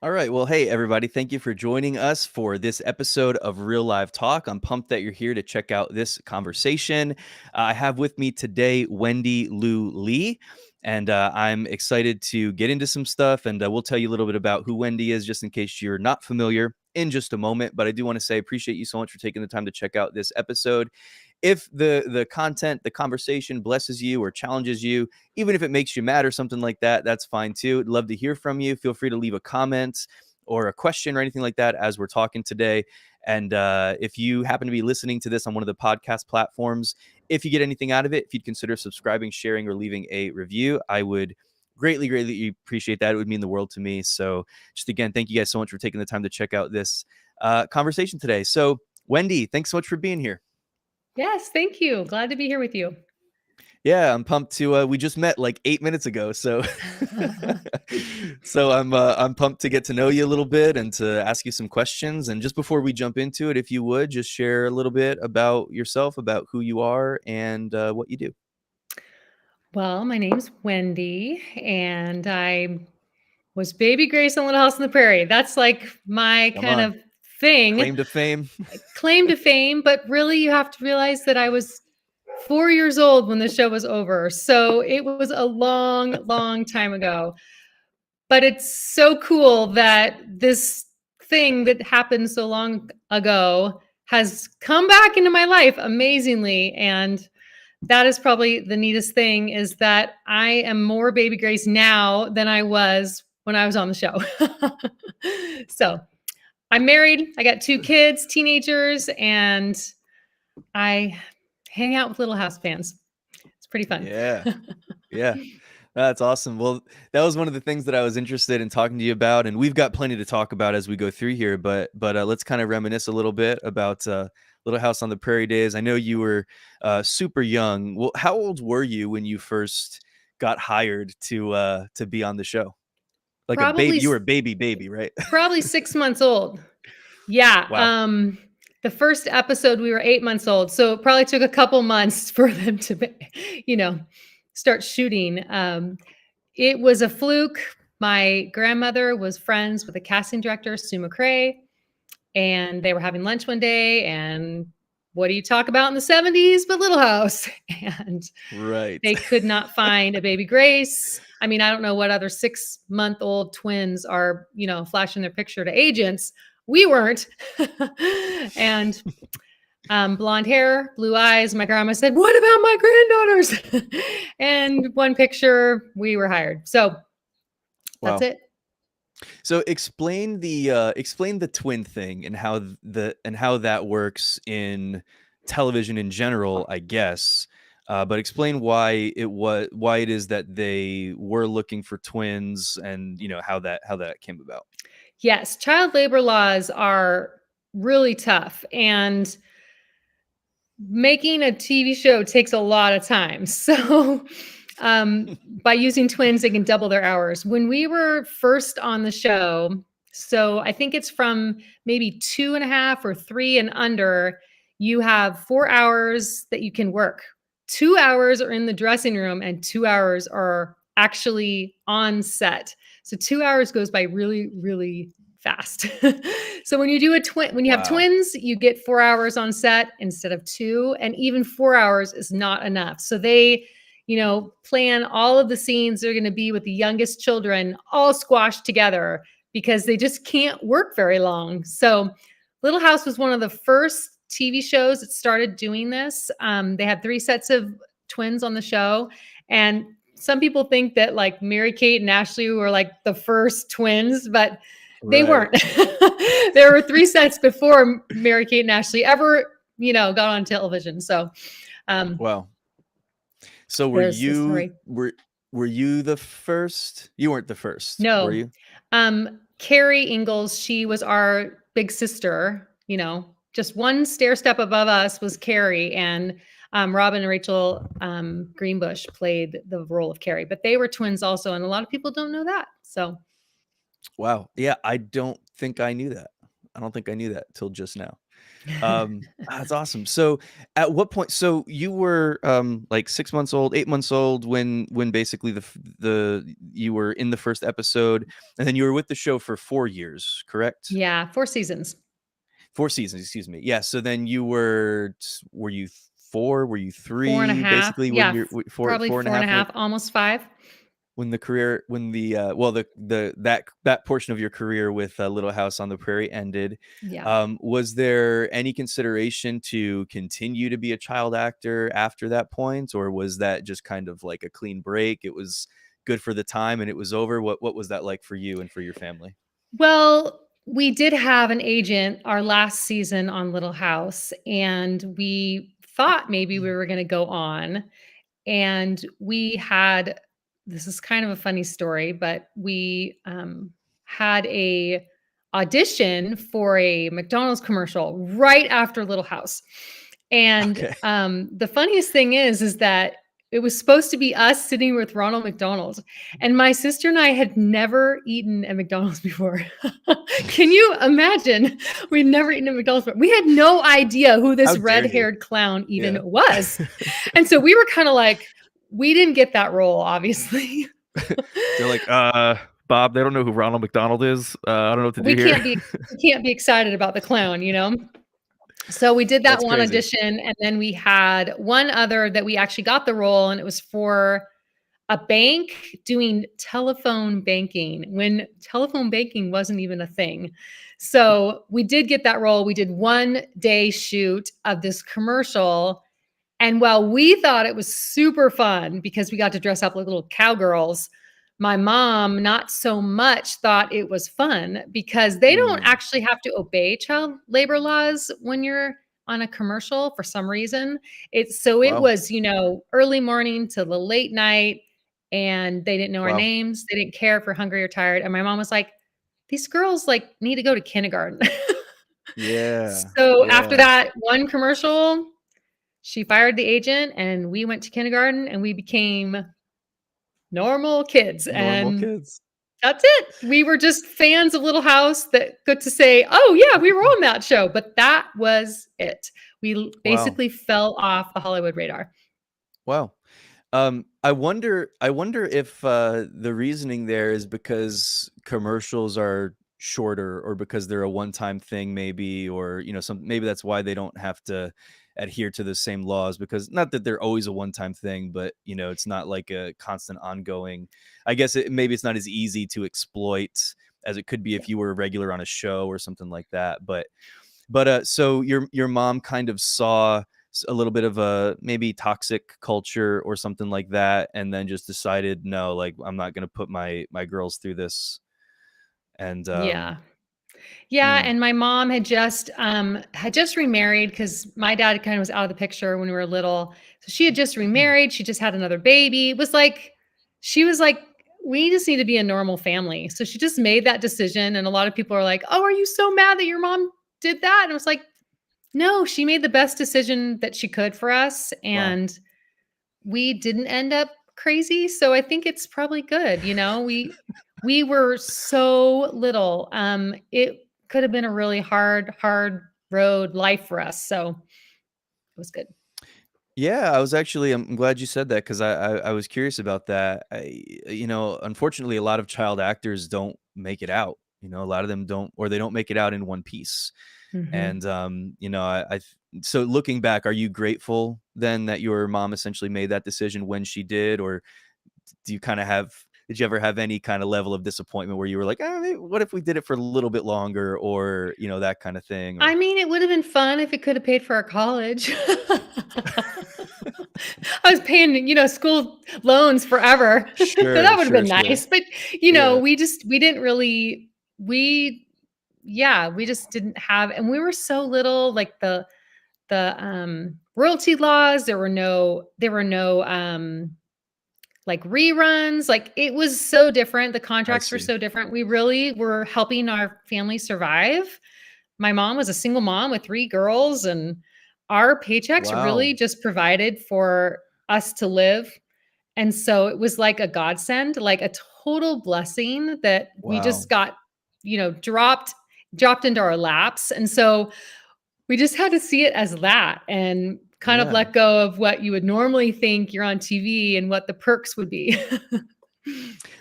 All right. Well, hey, everybody. Thank you for joining us for this episode of Real Live Talk. I'm pumped that you're here to check out this conversation. I have with me today Wendi Lou Lee, and I'm excited to get into some stuff. And we'll tell you a little bit about who Wendi is, just in case you're not familiar, in just a moment. But I do want to say, appreciate you so much for taking the time to check out this episode. If the content, the conversation blesses you or challenges you, even if it makes you mad or something like that, that's fine too. I'd love to hear from you. Feel free to leave a comment or a question or anything like that as we're talking today. And if you happen to be listening to this on one of the podcast platforms, if you get anything out of it, if you'd consider subscribing, sharing, or leaving a review, I would greatly appreciate that. It would mean the world to me. So just again, thank you guys so much for taking the time to check out this conversation today. So Wendi, thanks so much for being here. Yes, thank you. Glad to be here with you. Yeah, I'm pumped to we just met like 8 minutes ago. So I'm pumped to get to know you a little bit and to ask you some questions. And just before we jump into it, if you would just share a little bit about yourself, about who you are and what you do. Well, my name's Wendi, and I was Baby Grace on Little House on the Prairie. That's like my Come kind on. of thing, Claim to fame. claim to fame. But really, you have to realize that I was 4 years old when the show was over. So it was a long time ago. But it's so cool that this thing that happened so long ago has come back into my life amazingly. And that is probably the neatest thing, is that I am more Baby Grace now than I was when I was on the show. So I'm married. I got 2 kids, teenagers, and I hang out with Little House fans. It's pretty fun. Yeah. Yeah. That's awesome. Well, that was one of the things that I was interested in talking to you about, and we've got plenty to talk about as we go through here. But let's kind of reminisce a little bit about Little House on the Prairie days. I know you were super young. Well, how old were you when you first got hired to be on the show? Like a baby? Probably You were a baby, right? probably 6 months old. Yeah. Wow. The first episode we were 8 months old, so it probably took a couple months for them to, start shooting. It was a fluke. My grandmother was friends with the casting director, Sue McCrae, and they were having lunch one day. And what do you talk about in the 70s but Little House? And Right. they could not find a Baby Grace. I mean, I don't know what other 6-month-old twins are, flashing their picture to agents. We weren't. And blonde hair, blue eyes. My grandma said, "What about my granddaughters?" And one picture, we were hired. So that's Wow. it. So explain the twin thing and how that works in television in general, I guess. But explain why it is that they were looking for twins, and how that came about. Yes, child labor laws are really tough, and making a TV show takes a lot of time. So, by using twins, they can double their hours. When we were first on the show, so I think it's from maybe 2.5 or 3 and under, you have 4 hours that you can work. 2 hours are in the dressing room, and 2 hours are actually on set. So 2 hours goes by really fast. So when you do when you have Wow. twins, you get 4 hours on set instead of 2, and even 4 hours is not enough. So they, plan all of the scenes they're going to be with the youngest children all squashed together because they just can't work very long. So Little House was one of the first TV shows that started doing this. They had 3 sets of twins on the show, and some people think that like Mary Kate and Ashley were like the first twins, but they Right. weren't. There were 3 sets before Mary Kate and Ashley ever, got on television. So, Wow. So there's the story. were you the first? You weren't the first, were No, you? Carrie Ingalls, she was our big sister. Just one stair step above us was Carrie, and Robin and Rachel Greenbush played the role of Carrie, but they were twins also, and a lot of people don't know that. So, Wow. Yeah, I don't think I knew that. I don't think I knew that till just now. That's awesome. So at what point, so you were like 6 months old, 8 months old when basically the you were in the first episode, and then you were with the show for 4 years, correct? Yeah, 4 seasons. 4 seasons, excuse me. Yeah. So then you were you four? Were you 4 and a three? half. Basically, when Yeah, you're probably four and a 4 and a half, half, almost 5. when the career when the well the that portion of your career with Little House on the Prairie ended, Yeah. was there any consideration to continue to be a child actor after that point, or was that just kind of like a clean break? It was good for the time and it was over. What was that like for you and for your family? Well, we did have an agent our last season on Little House, and we thought maybe we were gonna go on, and we had this is kind of a funny story, but we, had a audition for a McDonald's commercial right after Little House, and, Okay. the funniest thing is that it was supposed to be us sitting with Ronald McDonald, and my sister and I had never eaten at McDonald's before. Can you imagine? We'd never eaten at McDonald's before. We had no idea who How this dare you? red-haired clown even Yeah. was, and so we were kinda like, we didn't get that role, obviously. They're like, Bob, they don't know who Ronald McDonald is. I don't know what to do We here. can't be we can't be excited about the clown, you know? So we did that That's one crazy. audition, and then we had one other that we actually got the role, and it was for a bank doing telephone banking when telephone banking wasn't even a thing. So we did get that role. We did 1 day shoot of this commercial. And while we thought it was super fun because we got to dress up like little cowgirls, my mom, not so much, thought it was fun because they don't Mm, actually have to obey child labor laws when you're on a commercial for some reason. It wow. was, early morning to the late night, and they didn't know our Wow. names. They didn't care if we're hungry or tired. And my mom was like, these girls like need to go to kindergarten. Yeah. So after Yeah. that one commercial, she fired the agent and we went to kindergarten and we became normal kids, Normal and kids. that's it. We were just fans of Little House that got to say, "Oh, yeah, we were on that show," but that was it. Wow. Basically fell off the Hollywood radar. Wow. I wonder if the reasoning there is because commercials are shorter, or because they're a one-time thing, maybe, or maybe that's why they don't have to adhere to the same laws, because not that they're always a one-time thing, but it's not like a constant ongoing. I guess maybe it's not as easy to exploit as it could be Yeah. if you were a regular on a show or something like that. But so your mom kind of saw a little bit of a maybe toxic culture or something like that, and then just decided, no, like, I'm not going to put my girls through this. And Yeah. Yeah, mm, and my mom had just remarried because my dad kind of was out of the picture when we were little. So she had just remarried, she just had another baby. It was like she was like, "We just need to be a normal family." So she just made that decision, and a lot of people are like, "Oh, are you so mad that your mom did that?" And I was like, "No, she made the best decision that she could for us, wow. and we didn't end up crazy, so I think it's probably good, you know? We were so little, it could have been a really hard road life for us, so it was good. Yeah, I'm glad you said that, because I was curious about that. Unfortunately, a lot of child actors don't make it out. A lot of them don't, or they don't make it out in one piece. Mhm. And so looking back, are you grateful then that your mom essentially made that decision when she did, or do you kind of have did you ever have any kind of level of disappointment where you were like, what if we did it for a little bit longer, or that kind of thing, I or mean, it would have been fun if it could have paid for our college. I was paying, school loans forever. sure, That would have sure, been sure. nice, but, Yeah, we didn't really we yeah, we just didn't have, and we were so little, like the royalty laws, there were no like reruns, like it was so different. The I contracts were see. so different. We really were helping our family survive. My mom was a single mom with 3 girls, and our paychecks Wow. really just provided for us to live. And so it was like a godsend, like a total blessing that we Wow. just got, dropped into our laps. And so we just had to see it as that and kind of Yeah. let go of what you would normally think you're on TV and what the perks would be.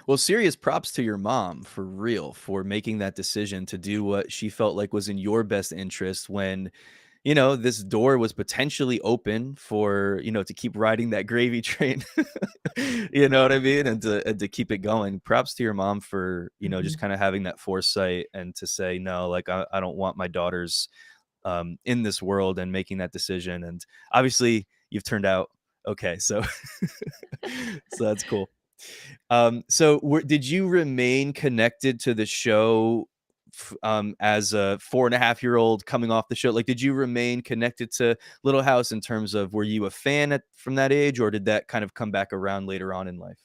Well, serious props to your mom for real for making that decision to do what she felt like was in your best interest when, this door was potentially open for, to keep riding that gravy train. You know what I mean? And to keep it going. Props to your mom for, just Mhm. kind of having that foresight and to say, no, like I don't want my daughters in this world and making that decision. And obviously you've turned out okay. So so that's cool. So did you remain connected to the show as a 4.5-year-old coming off the show? Like, did you remain connected to Little House in terms of were you a fan from that age, or did that kind of come back around later on in life?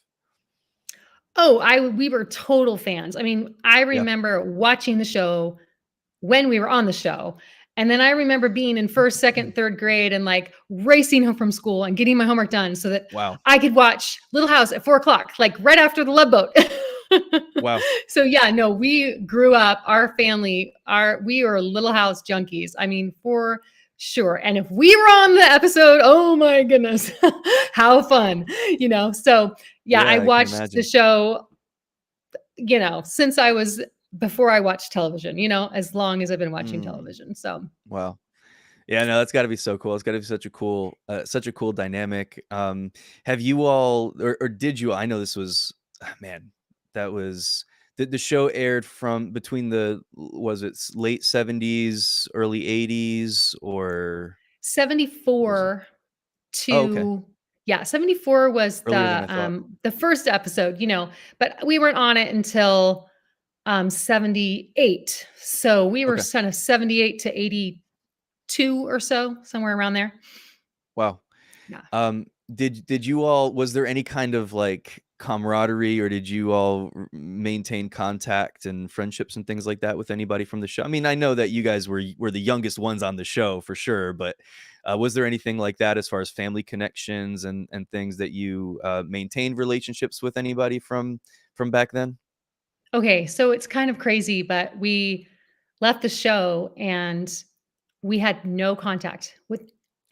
Oh, I we were total fans. I mean, I Yeah. remember watching the show when we were on the show. And then I remember being in first, second, third grade and like racing home from school and getting my homework done so that Wow. I could watch Little House at 4 o'clock, like right after the Love Boat. Wow. So yeah, no, we grew up, our family, we were Little House junkies. I mean, for sure. And if we were on the episode, oh my goodness, how fun, So yeah, I Yeah, I can watched the imagine. show since I was before I watched television, as long as I've been watching Mm, television. So, wow. Yeah, no, that's got to be so cool. It's got to be such a cool dynamic. Have you all, or did you? I know this was, man, that was the show aired from between was it late 70s, early 80s, or was it? 74 Oh, okay, to yeah, 74 was earlier than I thought. the first episode, but we weren't on it until 78. So, we were Okay, kind of 78 to 82 or so, somewhere around there. wow. Yeah. Did you all, was there any kind of like camaraderie, or did you all maintain contact and friendships and things like that with anybody from the show? I mean, I know that you guys were the youngest ones on the show for sure, but was there anything like that as far as family connections and things that you maintained relationships with anybody from back then? Okay, so it's kind of crazy, but we left the show and we had no contact with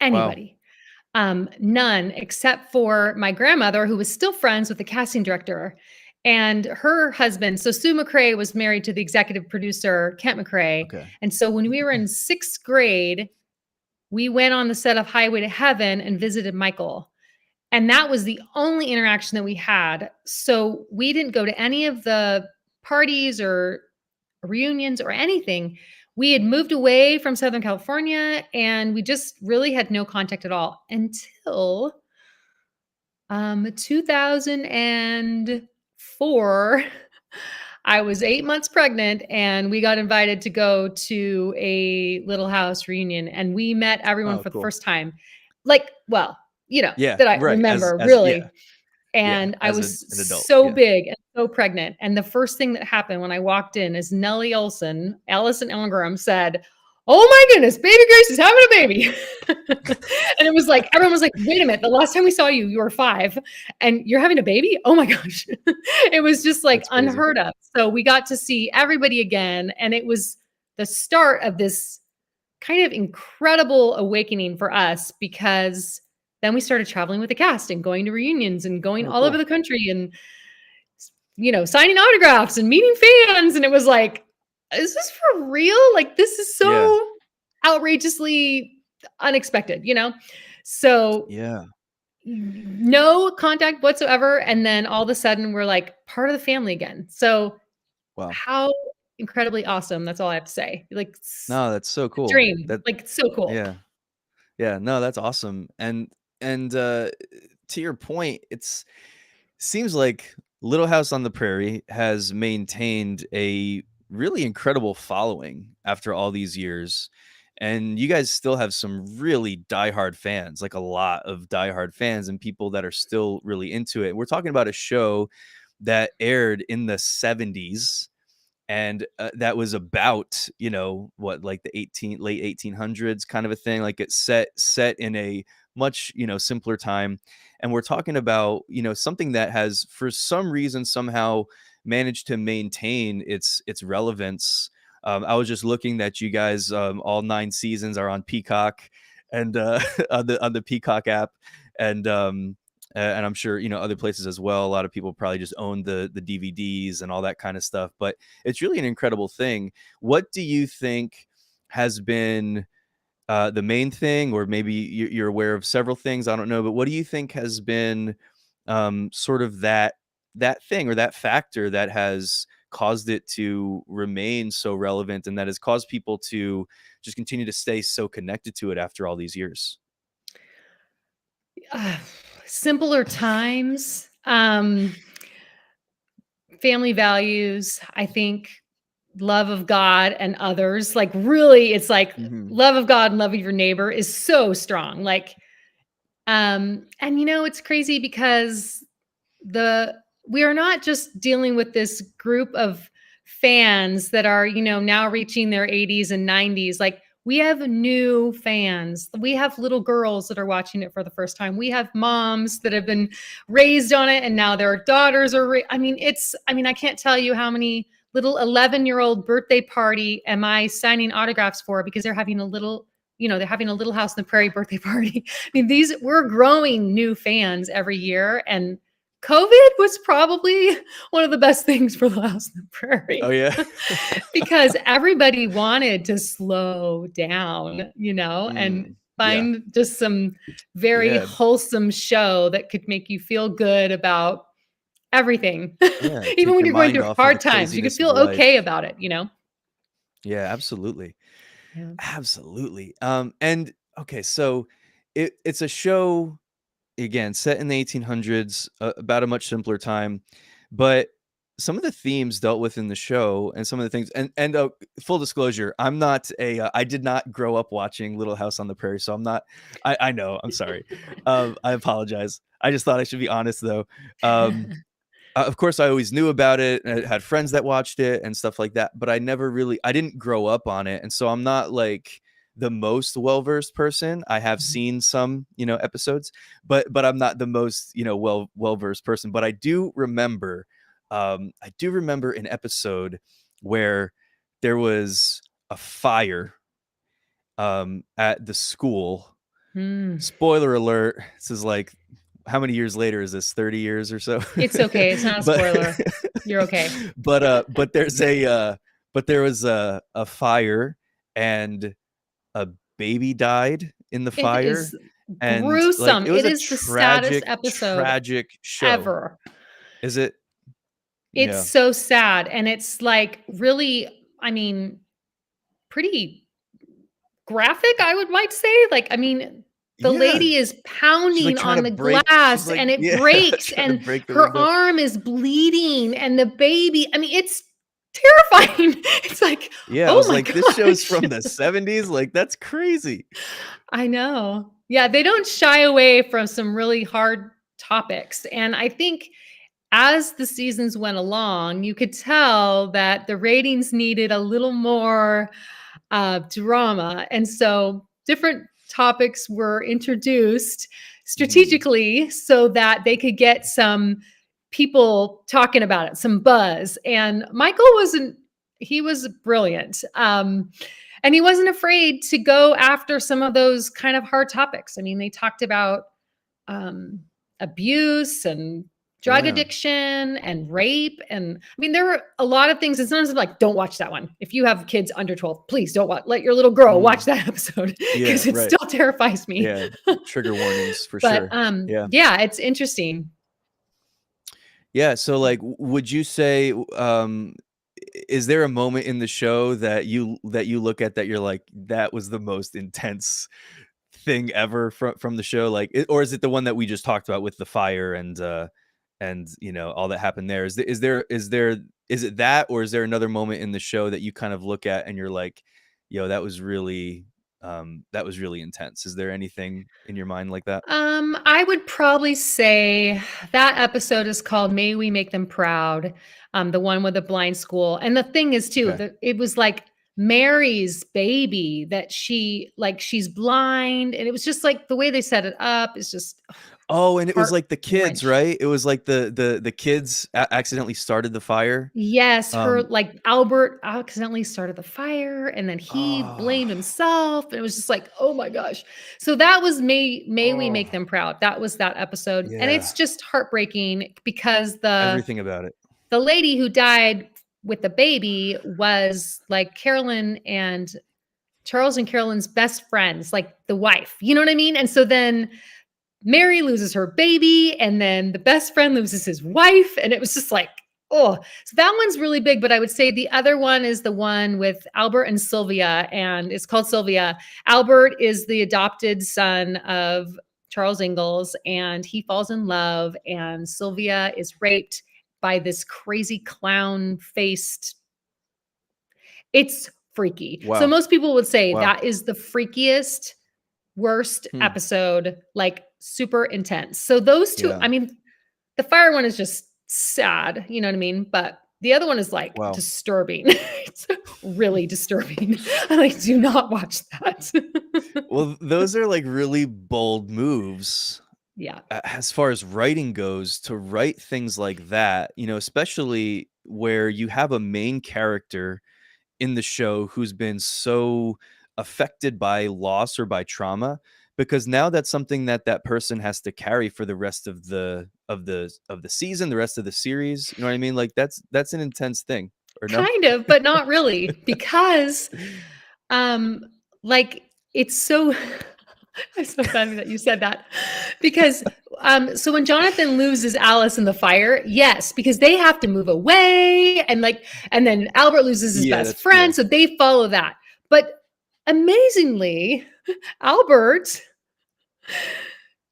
Wow. anybody. None except for my grandmother, who was still friends with the casting director and her husband. So Sue McCrae was married to the executive producer, Kent McCrae. Okay. And so when we were in sixth grade, we went on the set of Highway to Heaven and visited Michael. And that was the only interaction that we had. So we didn't go to any of the parties or reunions or anything. We had moved away from Southern California and we just really had no contact at all until 2004. I was 8 months pregnant and we got invited to go to a Little House reunion and we met everyone Oh, for the cool. first time. Like, well, Yeah. that I Right. As remember yeah, really. yeah. And I As was an adult. so Yeah. big and so pregnant, and the first thing that happened when I walked in is Nellie Olson, Allison Ellengram said, "Oh my goodness, baby Grace is having a baby." And it was like, everyone was like, "Wait a minute, the last time we saw you, you were 5 and you're having a baby? Oh my gosh." It was just like That's crazy. unheard of. So we got to see everybody again, and it was the start of this kind of incredible awakening for us because then we started traveling with the cast and going to reunions and going Oh, all over cool. the country and signing autographs and meeting fans, and it was like, is this for real? Like, this is Yeah. so outrageously unexpected. So Yeah. no contact whatsoever, and then all of a sudden we're like part of the family again. So Wow. how incredibly awesome, that's all I have to say. Like, No, that's so cool. dream, like, it's so cool. Yeah. Yeah, no, that's awesome. And to your point, it's seems like Little House on the Prairie has maintained a really incredible following after all these years. And you guys still have some really diehard fans, like a lot of diehard fans and people that are still really into it. We're talking about a show that aired in the 70s, and that was about, what, like the late 1800s kind of a thing, like it's set in a much, simpler time. And we're talking about, something that has for some reason somehow managed to maintain its relevance I was just looking that you guys, all 9 seasons are on Peacock and on the Peacock app, and and I'm sure other places as well. A lot of people probably just own the DVDs and all that kind of stuff. But it's really an incredible thing. What do you think has been the main thing, or maybe you're aware of several things, I don't know, but what do you think has been sort of that thing or that factor that has caused it to remain so relevant and that has caused people to just continue to stay so connected to it after all these years? Uh, Simpler times, family values, I think love of God and others. Like, really, it's like Hmm. love of God and love of your neighbor is so strong. Like, and it's crazy because the we are not just dealing with this group of fans that are, now reaching their 80s and 90s. Like, we have new fans. We have little girls that are watching it for the first time. We have moms that have been raised on it and now their daughters are I can't tell you how many little 11-year-old birthday party am I signing autographs for because they're having a little they're having a Little House on the Prairie birthday party. I mean, we're growing new fans every year, and COVID was probably one of the best things for the House on the Oh Prairie yeah. because everybody wanted to slow down, and Yeah. find just some very Yeah. wholesome show that could make you feel good about everything. Yeah. Even Take when your you're going mind through off of the hard times, you could craziness of feel life. okay about it. Yeah, absolutely. Yeah. Absolutely. And okay, so it's a show again set in the 1800s, about a much simpler time, but some of the themes dealt with in the show and some of the things, and full disclosure, I'm not I did not grow up watching Little House on the Prairie, so I'm not. I know, I'm sorry. I apologize. I just thought I should be honest though. Um, of course, I always knew about it, and I had friends that watched it and stuff like that, but I didn't grow up on it, and so I'm not, like, the most well-versed person. I have Mhm. seen some, episodes, but I'm not the most, well-versed person, but I do remember an episode where there was a fire, at the school. Mm. Spoiler alert, this is, like, how many years later is this? 30 years or so? It's okay. It's not a But spoiler. You're okay. but there's but there was a fire, and a baby died in the It fire, is and, like, gruesome. it was It a is the saddest tragic, episode tragic show. ever. Is it? It's Yeah. so sad, and it's, like, really, pretty graphic, might say. Like, the Yeah. lady is She's, like, pounding trying on to the break she's, glass, like and it yeah, breaks, trying to and break the her window. arm is bleeding, and the baby it's terrifying. It's like, Yeah, I "Oh was my like, "This show's gosh." from the '70s? Like, that's crazy." I know. Yeah, they don't shy away from some really hard topics, and I think as the seasons went along, you could tell that the ratings needed a little more drama. And so different topics were introduced Mhm. strategically so that they could get some people talking about it, some buzz. And Michael he was brilliant. And he wasn't afraid to go after some of those kind of hard topics. I mean, they talked about um, abuse and drug Yeah. addiction and rape. And there were a lot of things. It's not as like, don't watch that one. If you have kids under 12, please don't watch, let your little girl watch Mhm. that episode Yeah, because it right. still terrifies me. Yeah. Trigger warnings for But sure. Yeah. yeah, it's interesting. Yeah, so, like, would you say, is there a moment in the show that you look at that you're like, "That was the most intense thing ever from the show?" Like, or is it the one that we just talked about with the fire and, all that happened there? Is it that, or is there another moment in the show that you kind of look at and you're like, "Yo, that was really intense." Is there anything in your mind like that? I would probably say that episode is called "May We Make Them Proud," the one with the blind school. And the thing is, too, Okay. that it was like Mary's baby that she's blind, and it was just like the way they set it up is just Oh, and it was heart like the kids, wrench. right? It was like the kids accidentally started the fire. Yes, her Um, like Albert accidentally started the fire and then he oh, blamed himself. And it was just like, oh my gosh. So that was May We oh, Make Them Proud. That was that episode. And yeah. it's just heartbreaking because the Everything about it. the lady who died with the baby was like Carolyn and Charles and Carolyn's best friends, like the wife. You know what I mean? And so then Mary loses her baby, and then the best friend loses his wife. And it was just like, oh, so that one's really big. But I would say the other one is the one with Albert and Sylvia, and it's called Sylvia. Albert is the adopted son of Charles Ingalls, and he falls in love, and Sylvia is raped by this crazy clown faced. It's freaky. So Wow. most people would say Wow. that is the freakiest worst Hmm. episode, like super intense. So those two, Yeah. I mean, the fire one is just sad, you know what I mean? But the other one is like Wow. disturbing. It's really disturbing. I like do not watch that. Well, those are like really bold moves Yeah. as far as writing goes, to write things like that, especially where you have a main character in the show who's been so affected by loss or by trauma, because now that's something that that person has to carry for the rest of the season, the rest of the series. You know what I mean? Like that's an intense thing, or no? Kind of, but not really because um like it's so it's so funny that you said that because so when Jonathan loses Alice in the fire, yes, because they have to move away and then Albert loses his Yeah, best that's true. friend, so they follow that. But amazingly, Albert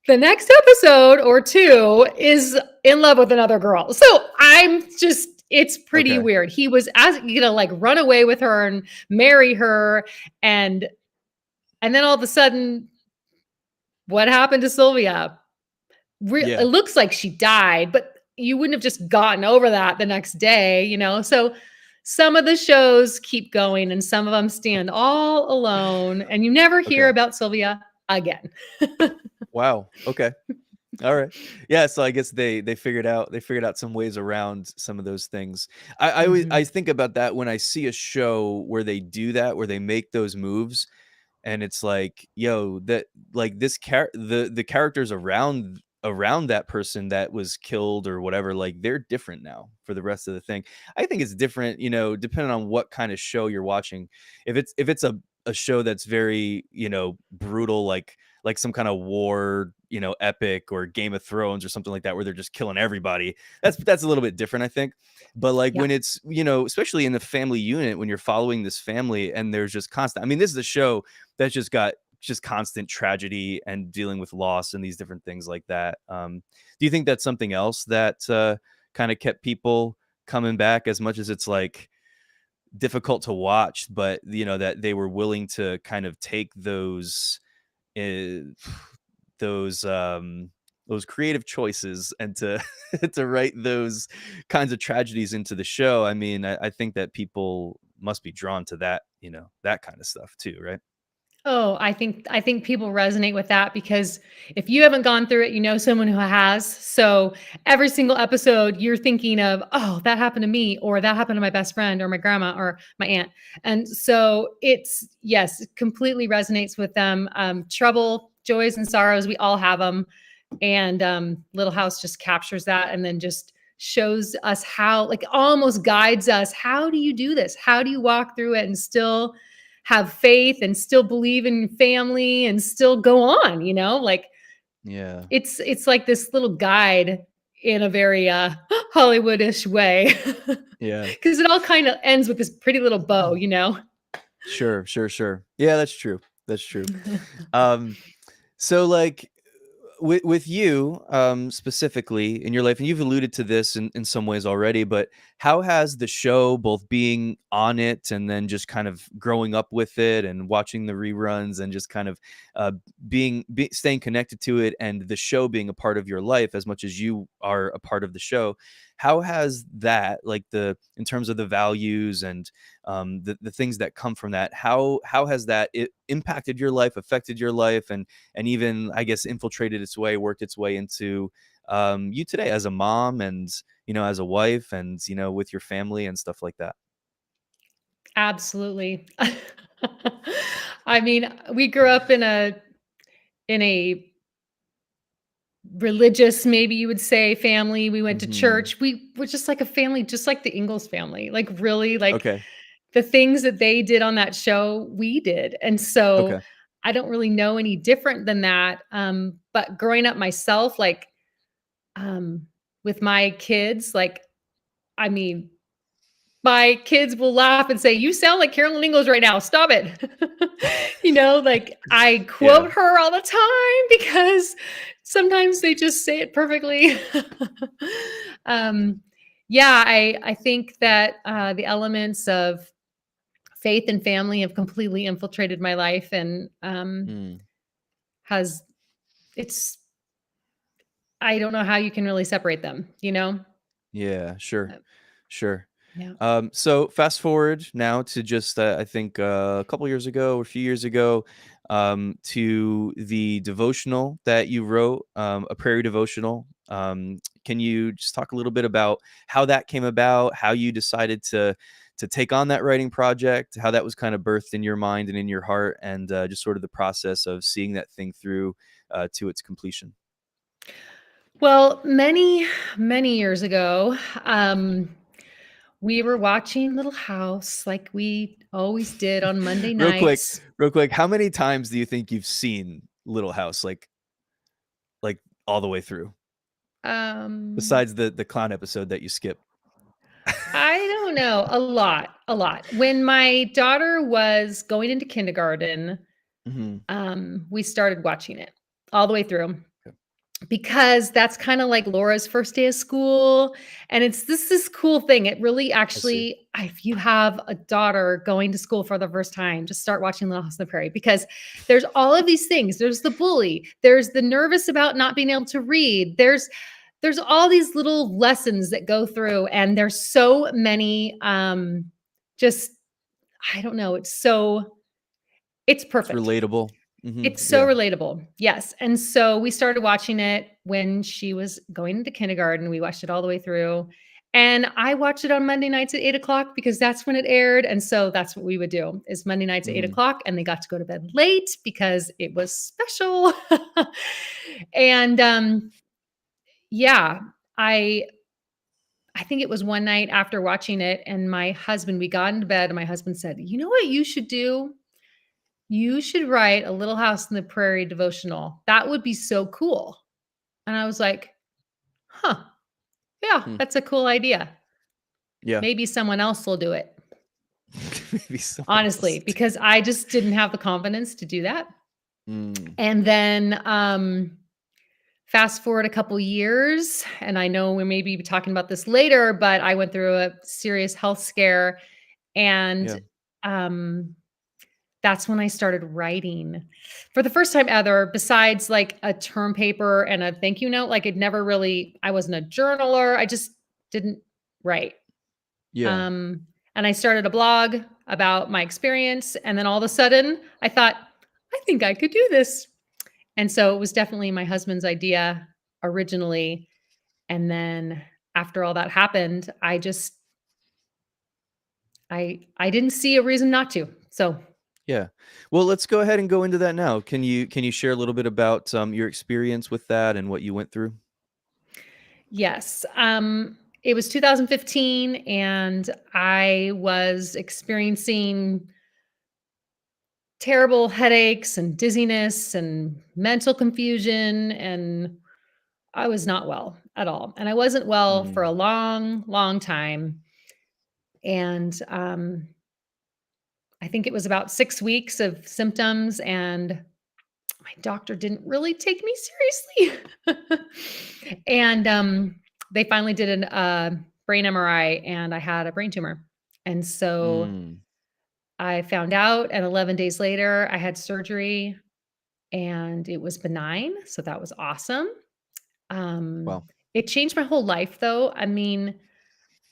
the next episode or two is in love with another girl. So I'm just it's pretty Okay. weird. He was like run away with her and marry her and then all of a sudden what happened to Sylvia? It Yeah. looks like she died, but you wouldn't have just gotten over that the next day, you know? So some of the shows keep going and some of them stand all alone and you never hear Okay. about Sylvia again. Wow. Okay. All right. Yeah, so I guess they figured out some ways around some of those things. I Mhm. think about that when I see a show where they do that, where they make those moves, and it's like, yo, that like the characters around that person that was killed or whatever, like they're different now for the rest of the thing. I think it's different, depending on what kind of show you're watching. If it's a show that's very, brutal, like some kind of war, epic, or Game of Thrones or something like that, where they're just killing everybody. That's a little bit different, I think. But like Yeah. when it's, especially in the family unit, when you're following this family and there's just constant. I mean, this is a show that's just got just constant tragedy and dealing with loss and these different things like that. Do you think that's something else that kind of kept people coming back, as much as it's like difficult to watch, but that they were willing to kind of take uh, those those creative choices and to to write those kinds of tragedies into the show? I mean, I think that people must be drawn to that, that kind of stuff too, right? Oh, I think people resonate with that because if you haven't gone through it, you know someone who has. So every single episode, you're thinking of, oh, that happened to me, or that happened to my best friend, or my grandma, or my aunt. And so it's yes, it completely resonates with them. Trouble, joys, and sorrows, we all have them. And Little House just captures that, and then just shows us how, like, almost guides us. How do you do this? How do you walk through it and still have faith and still believe in family and still go on, like Yeah. it's like this little guide in a very Hollywoodish way Yeah. because it all kind of ends with this pretty little bow. Sure, sure, sure. Yeah, that's true. That's true. Um, so like with you, specifically in your life, and you've alluded to this in some ways already, but how has the show, both being on it and then just kind of growing up with it and watching the reruns and just kind of uh, staying connected to it, and the show being a part of your life as much as you are a part of the show, how has that, like, the in terms of the values and the things that come from that. How has that impacted your life, affected your life, and even, I guess, infiltrated its way, worked its way into you today as a mom, and as a wife, and with your family and stuff like that? Absolutely. I mean, we grew up in a religious, maybe you would say, family. We went to Hmm. church. We were just like a family, just like the Ingalls family. Like, really, like, Okay. the things that they did on that show, we did. And so Okay. I don't really know any different than that. But growing up myself, like, um, with my kids, like, I mean, my kids will laugh and say, "You sound like Carolyn Ingalls right now. Stop it." Like, I Yeah. quote her all the time because sometimes they just say it perfectly. um, yeah, I think that the elements of faith and family have completely infiltrated my life, and Mm. has it's I don't know how you can really separate them. Yeah, sure. Uh, Sure. yeah. So fast forward now to just, I think, a couple years ago, or a few years ago, to the devotional that you wrote, a Prairie devotional. Can you just talk a little bit about how that came about, how you decided to take on that writing project, how that was kind of birthed in your mind and in your heart, and just sort of the process of seeing that thing through to its completion? Well, many, many years ago, we were watching Little House like we always did on Monday real quick, nights. real quick, how many times do you think you've seen Little House, like all the way through, Um, besides the clown episode that you skip? I don't know, a lot, a lot. When my daughter was going into kindergarten, Mhm. we started watching it all the way through. Okay. Because that's kinda like Laura's first day of school, and it's this cool thing. It really I see. actually if you have a daughter going to school for the first time, just start watching Little House on the Prairie, because there's all of these things. There's the bully, there's the nervous about not being able to read, there's all these little lessons that go through, and there's so many, just I don't know, it's It's perfect. relatable. Mhm. It's so Yeah. relatable. Yes, and so we started watching it when she was going into kindergarten. We watched it all the way through, and I watched it on Monday nights at 8 o'clock because that's when it aired, and so that's what we would do, is Monday nights at eight Mhm. o'clock, and they got to go to bed late because it was special. And, yeah, I I think it was one night after watching it, and my husband we got into bed, and my husband said, "You know what you should do? You should write a Little House in the Prairie devotional. That would be so cool." And I was like, "Huh, yeah, Hmm. that's a cool idea. Yeah. Maybe someone else will do it." Maybe someone else. Honestly, because I just didn't have the confidence to do that. Mm. And then, fast forward a couple years, and I know we may be talking about this later, but I went through a serious health scare, and, Yeah. um that's when I started writing for the first time ever, besides like a term paper and a thank you note. Like, I wasn't a journaler. I just didn't write. Yeah. And I started a blog about my experience. And then all of a sudden I thought, I think I could do this. And so it was definitely my husband's idea originally. And then after all that happened, I didn't see a reason not to. So Yeah. Well, let's go ahead and go into that now. Can you share a little bit about your experience with that and what you went through? yes. It was 2015, and I was experiencing terrible headaches and dizziness and mental confusion, and I was not well at all. And I wasn't well for a Mm. long, long time. And I think it was about 6 weeks of symptoms, and my doctor didn't really take me seriously. And they finally did an brain MRI, and I had a brain tumor. And so Mm. I found out, and 11 days later, I had surgery, and it was benign. So that was awesome. Um, Wow. it changed my whole life, though. I mean,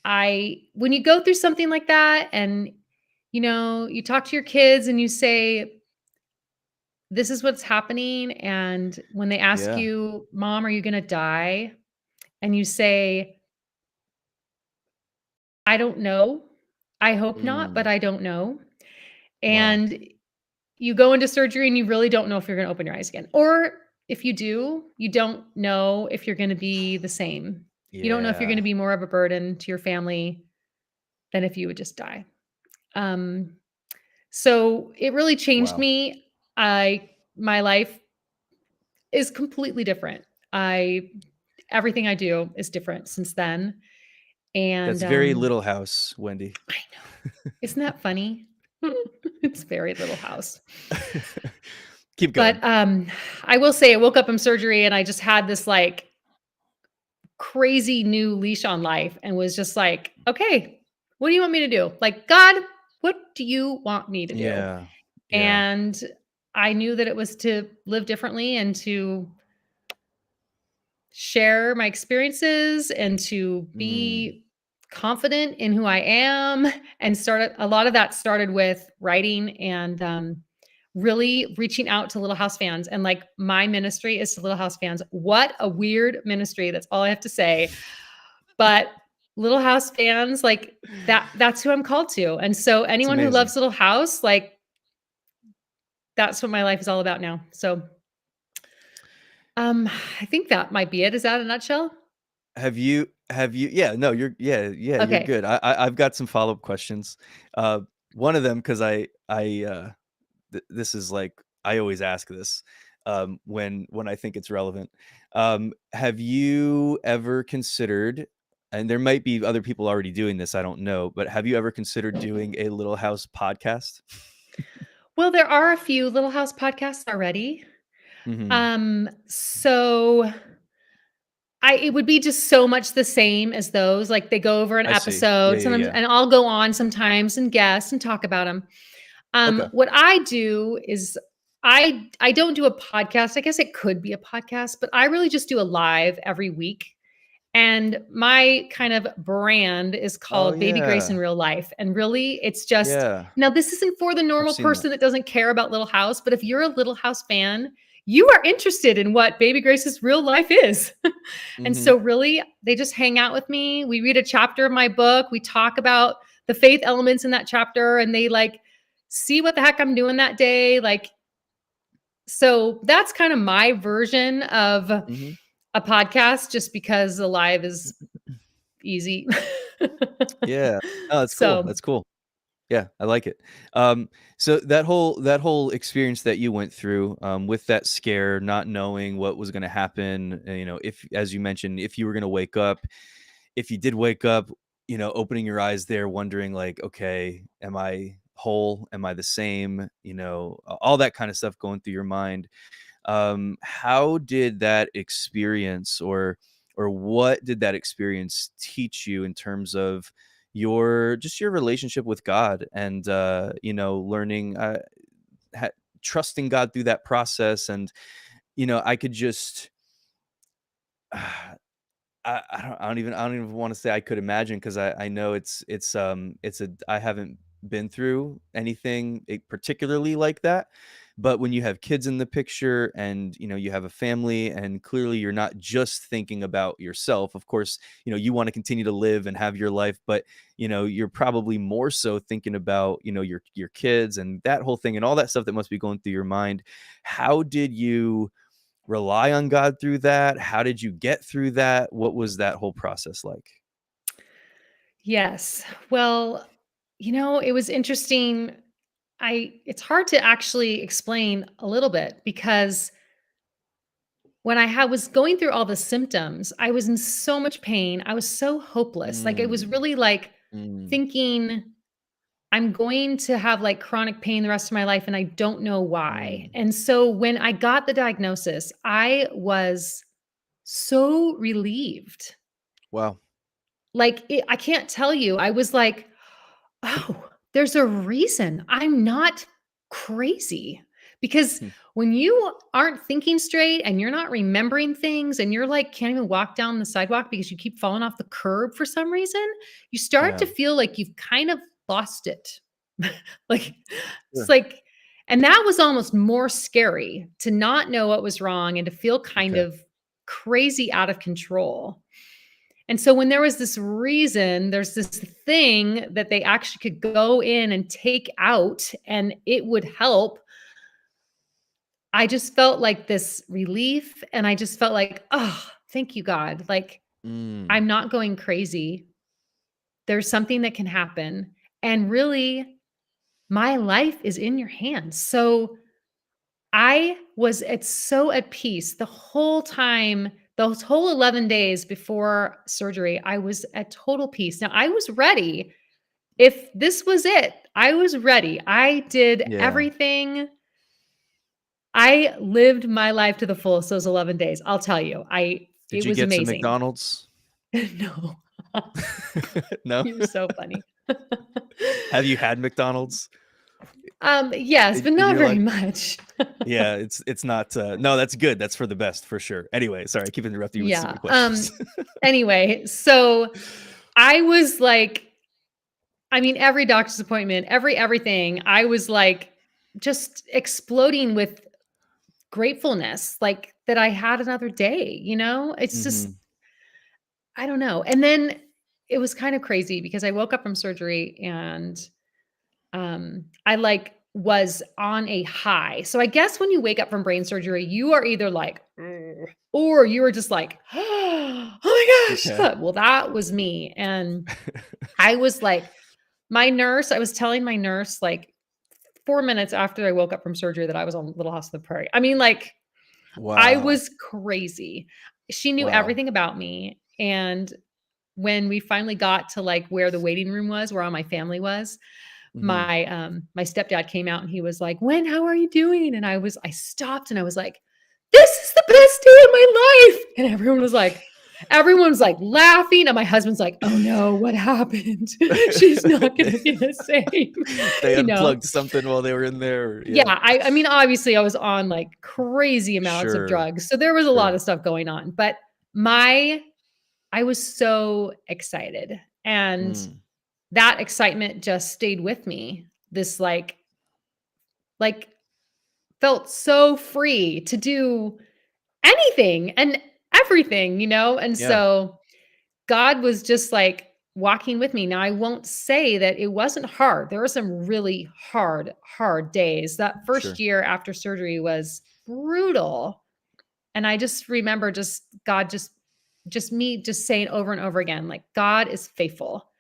when you go through something like that, and you talk to your kids and you say, this is what's happening. And when they ask Yeah. you, Mom, are you going to die? And you say, I don't know. I hope not, but Mm. I don't know. Wow. And you go into surgery and you really don't know if you're going to open your eyes again. Or if you do, you don't know if you're going to be the same. You don't know if you're going Yeah. to be more of a burden to your family than if you would just die. Um, so it really changed Wow. me. My life is completely different. I Everything I do is different since then. And That's very Little House, Wendy. I know. Isn't that funny? It's very Little House. Keep But going. I will say I woke up from surgery and I just had this like crazy new leash on life and was just like, okay, what do you want me to do? Like, God, what do you want me to do? Yeah. Yeah. And I knew that it was to live differently and to share my experiences and to Mm. be confident in who I am. And started a lot of that started with writing and really reaching out to Little House fans. And like my ministry is to Little House fans. What a weird ministry. That's all I have to say. But Little House fans, like that's who I'm called to. And so It's anyone who amazing. loves Little House, like that's what my life is all about now. So I think that might be it. Is that a nutshell? Have you yeah, no, you're Okay. good. I've got some follow-up questions. Uh, one of them, 'cause this is like I always ask this, when I think it's relevant. Have you ever considered, and there might be other people already doing this, I don't know, but have you ever considered doing a Little House podcast? Well, there are a few Little House podcasts already. Mhm. So I it would be just so much the same as those. Like they go over an I see. Yeah, episode yeah, sometimes, yeah. and I'll go on sometimes and guest and talk about them. Okay. What I do is I don't do a podcast. I guess it could be a podcast, but I really just do a live every week. And my kind of brand is Oh, called Baby Grace in yeah. Real Life. And really, it's just Yeah. now, this isn't for the I've normal seen that. person that doesn't care about Little House, but if you're a Little House fan, you are interested in what Baby Grace's real life is. And Mhm. so, really, they just hang out with me. We read a chapter of my book. We talk about the faith elements in that chapter, and they like see what the heck I'm doing that day. Like, so that's kind of my version of Mhm. a podcast, just because the live is easy. Yeah. Oh, that's cool, So, that's cool. Yeah, I like it. So that whole experience that you went through, with that scare, not knowing what was gonna happen, if, as you mentioned, if you were gonna wake up, if you did wake up, opening your eyes there, wondering like, okay, am I whole? Am I the same? All that kind of stuff going through your mind. How did that experience, or what did that experience teach you in terms of your relationship with God, and learning, ha- trusting God through that process? And I could just I don't even wanna say I could imagine, because I know I haven't been through anything, particularly like that, but when you have kids in the picture and, you have a family, and clearly you're not just thinking about yourself. Of course, you wanna continue to live and have your life, but, you're probably more so thinking about, your kids and that whole thing and all that stuff that must be going through your mind. How did you rely on God through that? How did you get through that? What was that whole process like? yes. Well, it was interesting. It's hard to actually explain a little bit because when was going through all the symptoms, I was in so much pain. I was so hopeless. Like it was Mm, really like mm, thinking I'm going to have like chronic pain the rest of my life and I don't know why. mm. And so when I got the diagnosis, I was so relieved. Wow. Like I can't tell you. I was like, "Oh, there's a reason I'm not crazy." Because Hmm, when you aren't thinking straight and you're not remembering things and you're like can't even walk down the sidewalk because you keep falling off the curb for some reason, you start yeah. to feel like you've kind of lost it. Like, it's Sure. like, and that was almost more scary to not know what was wrong and to feel kind Okay. of crazy out of control. And so when there was this reason, there's this thing that they actually could go in and take out and it would help. I just felt like this relief and I just felt like, "Oh, thank you, God." Like, Mm. I'm not going crazy. There's something that can happen, and really, my life is in your hands. So, I was so at peace the whole time, those whole 11 days before surgery, I was at total peace. Now, I was ready. If this was it, I was ready. I did Yeah. everything. I lived my life to the fullest those 11 days. I'll tell you. Did It you was get to amazing. McDonald's? No. No? You're so funny. Have you had McDonald's Yes, but in not your very life? much. Yeah, it's not, no, that's good. That's for the best for sure. Anyway, sorry, I keep interrupting you with Yeah, stupid questions. anyway, so I was like, I mean, every doctor's appointment, everything, I was like just exploding with gratefulness, like that I had another day, you know? It's just Mhm. I don't know. And then it was kind of crazy because I woke up from surgery and I like was on a high. So I guess when you wake up from brain surgery, you are either like, "Ugh," or you are just like, oh my gosh. Okay. Well, that was me. And I was like, I was telling my nurse like 4 minutes after I woke up from surgery that I was on Little House on the Prairie. I mean, like, I Wow. was crazy. She knew Wow. everything about me. And when we finally got to like where the waiting room was, where all my family was, Mhm. my stepdad came out and he was like, "When, how are you doing?" And I stopped and I was like, "This is the best day of my life." And everyone was like laughing. And my husband's like, "Oh no, what happened? She's not They gonna be the same." they You know? unplugged something while they were in there, or yeah. Yeah, I mean, obviously I was on like crazy amounts of Sure, drugs. So there was a lot sure. of stuff going on. But my I was so excited. And Mm. that excitement just stayed with me. This like felt so free to do anything and everything, you know? And Yeah, so God was just like walking with me. Now, I won't say that it wasn't hard. There were some really hard days. That first sure. year after surgery was brutal. And I just remember just God just me just saying over and over again, like, God is faithful.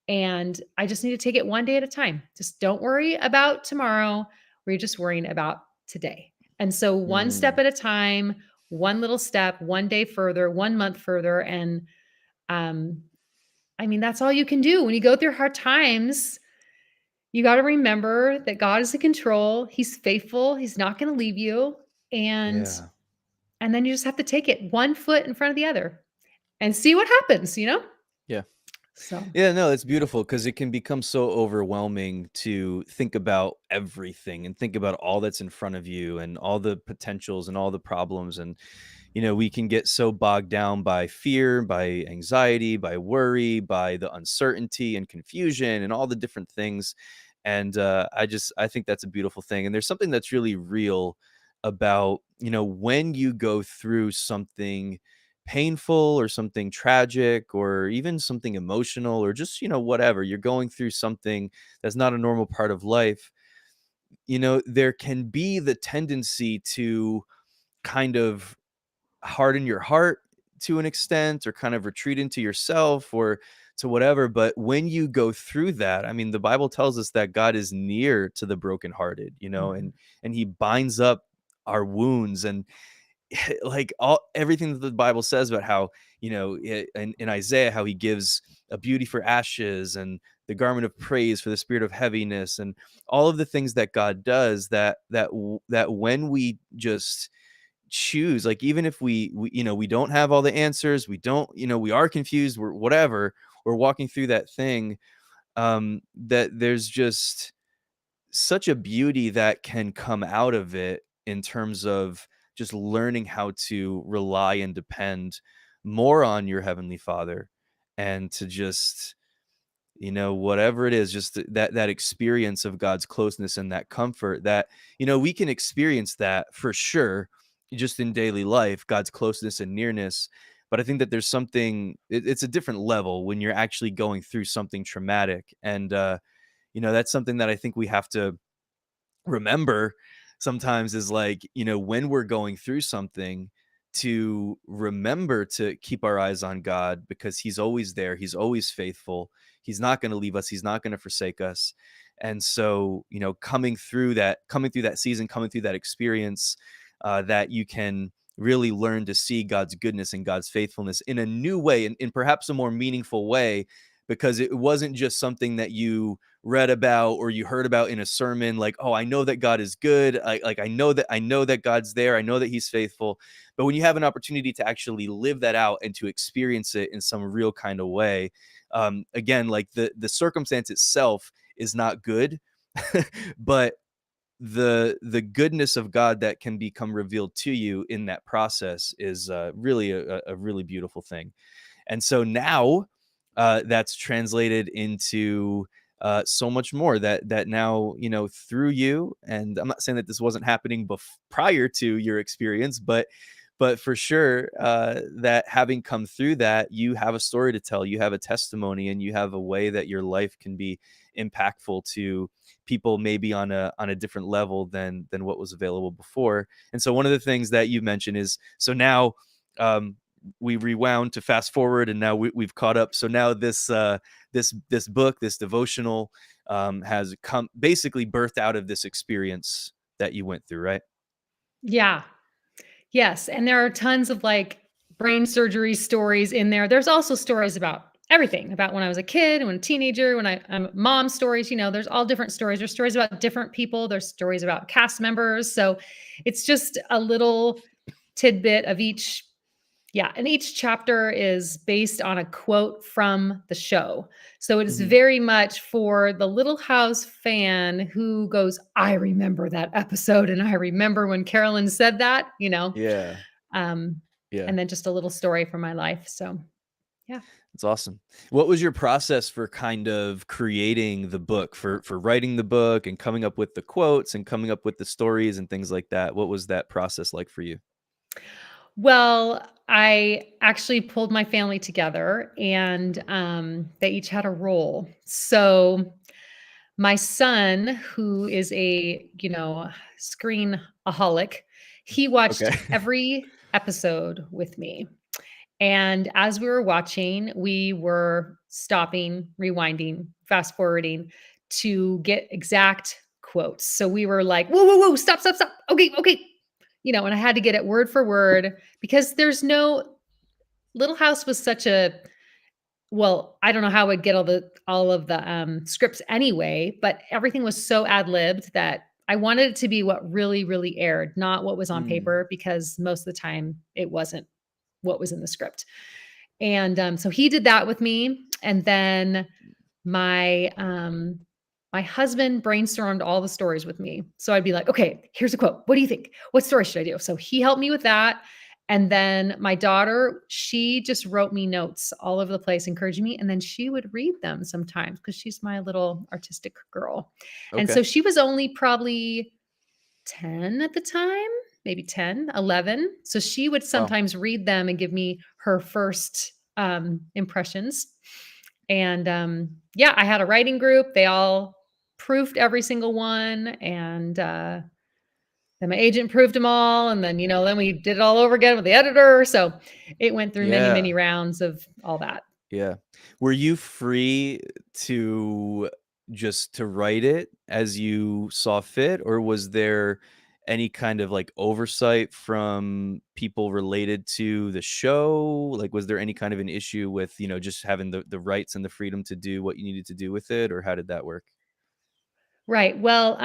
And I just need to take it one day at a time. Just don't worry about tomorrow. We're just worrying about today. And so one step Mm. at a time, one little step, one day further, 1 month further. And um, I mean, that's all you can do when you go through hard times. You got to remember that God is in control. He's faithful. He's not going to leave you. And Yeah. and then you just have to take it one foot in front of the other and see what happens, you know? Yeah. So, Yeah, no, it's beautiful because it can become so overwhelming to think about everything and think about all that's in front of you and all the potentials and all the problems. And, we can get so bogged down by fear, by anxiety, by worry, by the uncertainty and confusion and all the different things. And I think that's a beautiful thing. And there's something that's really real about, when you go through something painful or something tragic or even something emotional or just, whatever, you're going through something that's not a normal part of life, there can be the tendency to kind of harden your heart to an extent or kind of retreat into yourself or to whatever. But when you go through that, I mean, the Bible tells us that God is near to the brokenhearted, mhm, and he binds up our wounds. And like all everything that the Bible says about how, in Isaiah, how he gives a beauty for ashes and the garment of praise for the spirit of heaviness, and all of the things that God does, that when we just choose, like, even if we don't have all the answers, we don't, we are confused, we're whatever, we're walking through that thing, that there's just such a beauty that can come out of it in terms of just learning how to rely and depend more on your heavenly Father, and to just whatever it is, just that experience of God's closeness and that comfort that, we can experience that for sure just in daily life, God's closeness and nearness. But I think that there's something, it's a different level when you're actually going through something traumatic. And, that's something that I think we have to remember sometimes is like, when we're going through something, to remember to keep our eyes on God because he's always there. He's always faithful. He's not going to leave us. He's not going to forsake us. And so, coming through that season, coming through that experience, that you can really learn to see God's goodness and God's faithfulness in a new way, in perhaps a more meaningful way, because it wasn't just something that you read about or you heard about in a sermon, like, oh, I know that God is good, I know that God's there, I know that he's faithful. But when you have an opportunity to actually live that out and to experience it in some real kind of way, again, like the circumstance itself is not good, but the goodness of God that can become revealed to you in that process is really a really beautiful thing. And so now, that's translated into so much more that now, through you. And I'm not saying that this wasn't happening prior to your experience, but for sure, that having come through that, you have a story to tell, you have a testimony, and you have a way that your life can be impactful to people, maybe on a different level than what was available before. And so one of the things that you mentioned is, so now, we rewound to fast forward, and now we've caught up. So now this book, this devotional, has come basically birthed out of this experience that you went through, right? Yeah. Yes, and there are tons of, like, brain surgery stories in there. There's also stories about everything, about when I was a kid, when a teenager, when I'm mom stories, there's all different stories. There's stories about different people, there's stories about cast members, so it's just a little tidbit of each. Yeah, and each chapter is based on a quote from the show. So it is Hmm. very much for the Little House fan who goes, "I remember that episode, and I remember when Carolyn said that," Yeah. Um, Yeah. and then just a little story from my life. So, yeah. It's awesome. What was your process for kind of creating the book, for writing the book and coming up with the quotes and coming up with the stories and things like that? What was that process like for you? Well, I actually pulled my family together and they each had a role. So, my son, who is a, screenaholic, he watched Okay. every episode with me. And as we were watching, we were stopping, rewinding, fast forwarding to get exact quotes. So we were like, whoa, whoa, whoa, stop, stop, stop. Okay, okay. And I had to get it word for word because there's no Little House was such a well, I don't know how I would get all of the scripts anyway, but everything was so ad-libbed that I wanted it to be what really, really aired, not what was on Mm, paper, because most of the time it wasn't what was in the script. And so he did that with me, and then my husband brainstormed all the stories with me. So I'd be like, "Okay, here's a quote. What do you think? What story should I do?" So he helped me with that. And then my daughter, she just wrote me notes all over the place, encouraging me. And then she would read them sometimes because she's my little artistic girl. And okay. so she was only probably 10 at the time, maybe 10, 11. So she would Wow. sometimes read them and give me her first impressions. And yeah, I had a writing group. They all proofed every single one. And then my agent proved them all. And then, then we did it all over again with the editor. So it went through many, Yeah. many rounds of all that. Yeah. Were you free to just to write it as you saw fit, or was there any kind of like oversight from people related to the show? Like, was there any kind of an issue with, just having the rights and the freedom to do what you needed to do with it, or how did that work? Right. Well,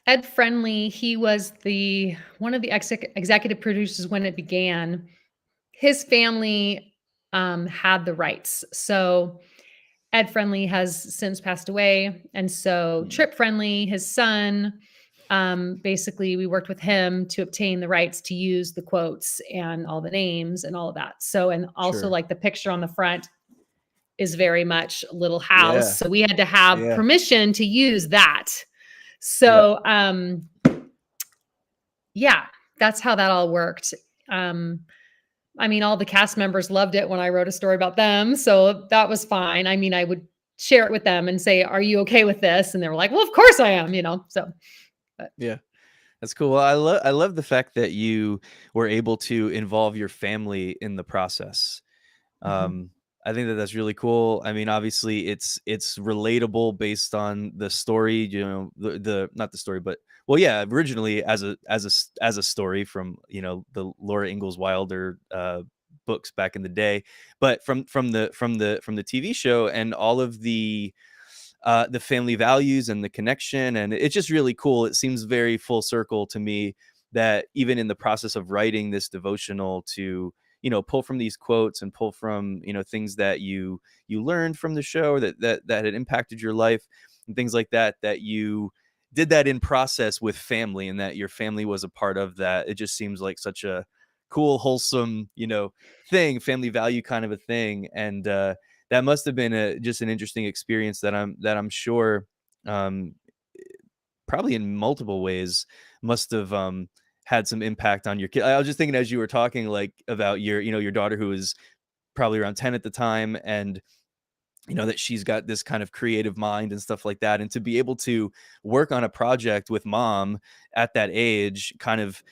Ed Friendly, he was the one of the executive producers when it began. His family had the rights. So Ed Friendly has since passed away. And so Mm, Trip Friendly, his son, basically we worked with him to obtain the rights to use the quotes and all the names and all of that. So, and also sure. like the picture on the front, is very much Little House. Yeah. So we had to have Yeah. permission to use that. Yep. So yeah, that's how that all worked. Um, I mean, all the cast members loved it when I wrote a story about them, so that was fine. I mean, I would share it with them and say, "Are you okay with this?" And they were like, "Well, of course I am," So, but Yeah. That's cool. Well, I love the fact that you were able to involve your family in the process. mhm. Um, I think that that's really cool. I mean, obviously, it's relatable based on the story. The not the story, but well, yeah, originally as a story from the Laura Ingalls Wilder books back in the day, but from the TV show and all of the family values and the connection, and it's just really cool. It seems very full circle to me that even in the process of writing this devotional to pull from these quotes and pull from things that you learned from the show or that had impacted your life and things like that, that you did that in process with family and that your family was a part of that. It just seems like such a cool, wholesome thing, family value kind of a thing. And that must have been just an interesting experience that I'm sure, um, probably in multiple ways must have had some impact on your kid. I was just thinking as you were talking, like about your daughter who was probably around 10 at the time, and that she's got this kind of creative mind and stuff like that. And to be able to work on a project with mom at that age, kind of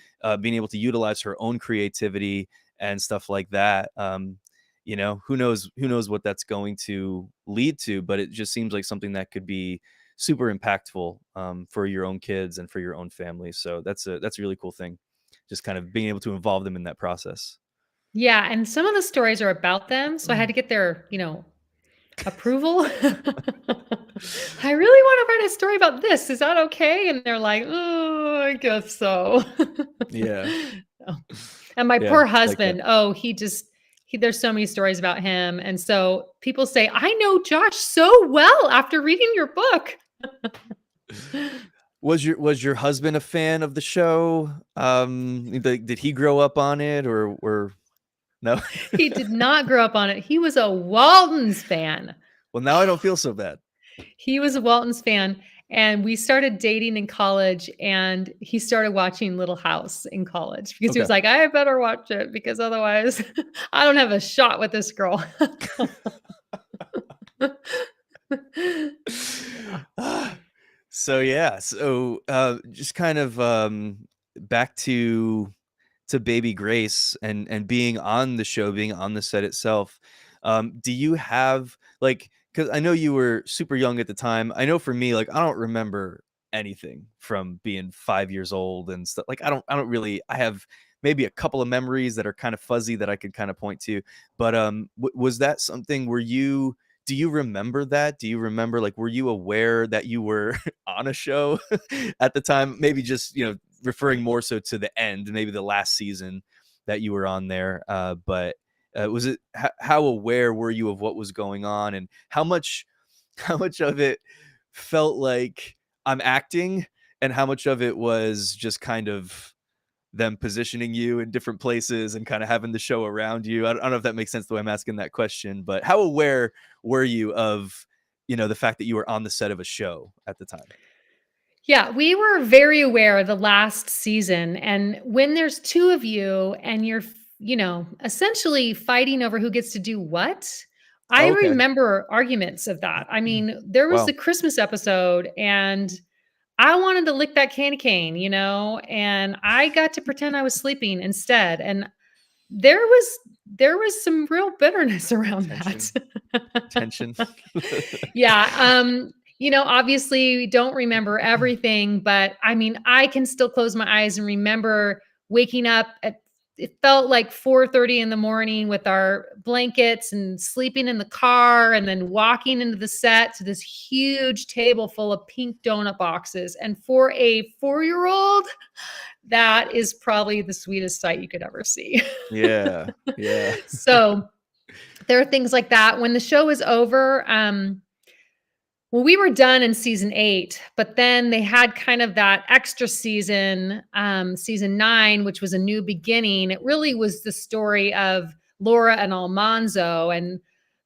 being able to utilize her own creativity and stuff like that. Who knows what that's going to lead to, but it just seems like something that could be super impactful for your own kids and for your own family. So that's a really cool thing. Just kind of being able to involve them in that process. Yeah, and some of the stories are about them, so I had to get their, approval. I really want to write a story about this. Is that okay? And they're like, "Oh, I guess so." Yeah. Oh, and my Yeah. poor Like that. husband, oh, there's so many stories about him. And so people say, "I know Josh so well after reading your book." Was your husband a fan of the show? Did he grow up on it or no? He did not grow up on it. He was a Waltons fan. Well, now I don't feel so bad. He was a Waltons fan, and we started dating in college, and he started watching Little House in college because he Okay. was like, "I better watch it because otherwise I don't have a shot with this girl." Yeah. So yeah, so just kind of back to baby Grace and being on the show, being on the set itself. Do you have like, because I know you were super young at the time. I know for me, like I don't remember anything from being 5 years old and stuff. Like I don't really. I have maybe a couple of memories that are kind of fuzzy that I could kind of point to. But was that something? Do you remember that? Do you remember, like, were you aware that you were on a show at the time? Maybe just referring more so to the end, maybe the last season that you were on there. But was it how aware were you of what was going on, and how much of it felt like I'm acting, and how much of it was just kind of them positioning you in different places and kind of having the show around you? I don't know if that makes sense the way I'm asking that question, but how aware were you of the fact that you were on the set of a show at the time? Yeah, we were very aware the last season. And when there's two of you and you're, essentially fighting over who gets to do what, I Oh, okay. remember arguments of that. I mean, there was the Wow. Christmas episode, and I wanted to lick that candy cane, and I got to pretend I was sleeping instead. And there was there was some real bitterness around Tension. that. Tension. Yeah, obviously we don't remember everything, but I mean, I can still close my eyes and remember waking up at it felt like 4:30 in the morning with our blankets and sleeping in the car and then walking into the set to this huge table full of pink donut boxes. And for a 4-year-old, that is probably the sweetest sight you could ever see. Yeah. Yeah. So there are things like that. When the show is over, well, we were done in season 8, but then they had kind of that extra season, season 9, which was a new beginning. It really was the story of Laura and Almanzo, and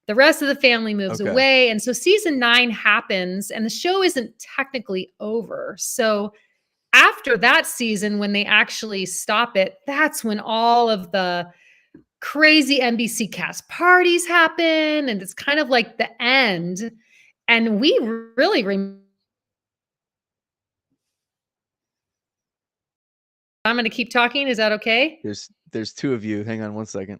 the rest of the family moves Okay. away. And so season 9 happens and the show isn't technically over. So after that season, when they actually stop it, that's when all of the crazy NBC cast parties happen. And it's kind of like the end. And we really I'm going to keep talking. Is that okay? There's two of you. Hang on one second.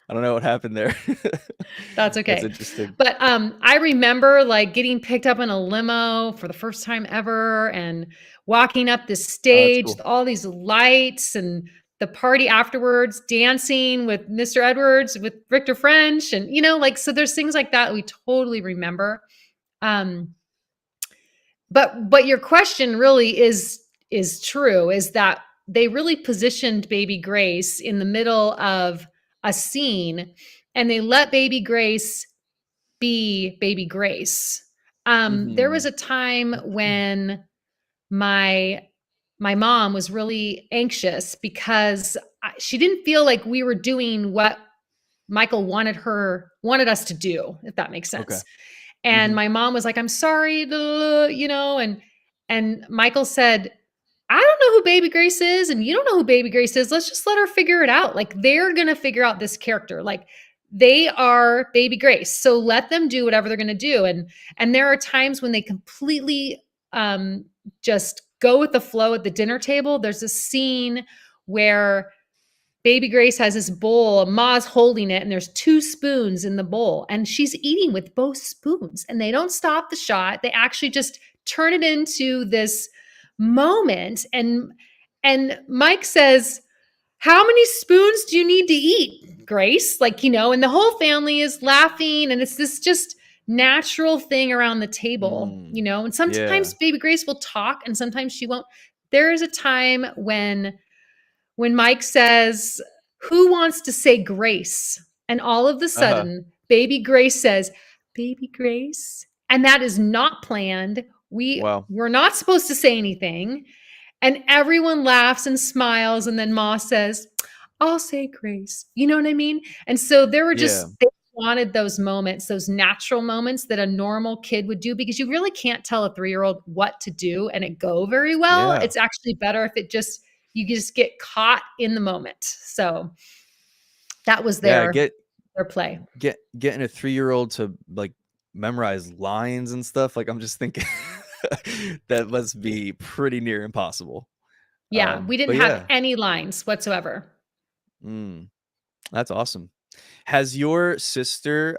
I don't know what happened there. That's That's okay. interesting. But I remember like getting picked up in a limo for the first time ever and walking up this Oh, that's stage with cool. all these lights and the party afterwards, dancing with Mr. Edwards, with Victor French. And, like, so there's things like that we totally remember. Um, but your question really is true, is that they really positioned baby Grace in the middle of a scene and they let baby Grace be baby Grace. There was Mhm. a time when my my mom was really anxious because she didn't feel like we were doing what Michael wanted us to do, if that makes Okay. sense. And Mhm. my mom was like, "I'm sorry," and Michael said, "I don't know who baby Grace is and you don't know who baby Grace is. Let's just let her figure it out. Like they're going to figure out this character. Like they are baby Grace. So let them do whatever they're going to do." And there are times when they completely just go with the flow at the dinner table. There's a scene where baby Grace has this bowl, Ma's holding it, and there's 2 spoons in the bowl, and she's eating with both spoons. And they don't stop the shot. They actually just turn it into this moment. And Mike says, "How many spoons do you need to eat, Grace?" And the whole family is laughing, and it's this just natural thing around the table, Mm. and Yeah. sometimes baby Grace will talk and sometimes she won't. There is a time when Mike says, "Who wants to say grace?" And all of a Uh-huh. sudden, baby Grace says, "Baby Grace." And that is not planned. We Wow. we're not supposed to say anything. And everyone laughs and smiles. And then Ma says, "I'll say grace." You know what I mean? And so Yeah. they wanted those moments, those natural moments that a normal kid would do, because you really can't tell a 3-year-old what to do and it go very well. Yeah. It's actually better if you just get caught in the moment. So that was Yeah, their play. getting a 3-year-old to, like, memorize lines and stuff, like, I'm just thinking that must be pretty near impossible. Yeah, we But didn't have yeah. any lines whatsoever. Mm, that's awesome. Has your sister,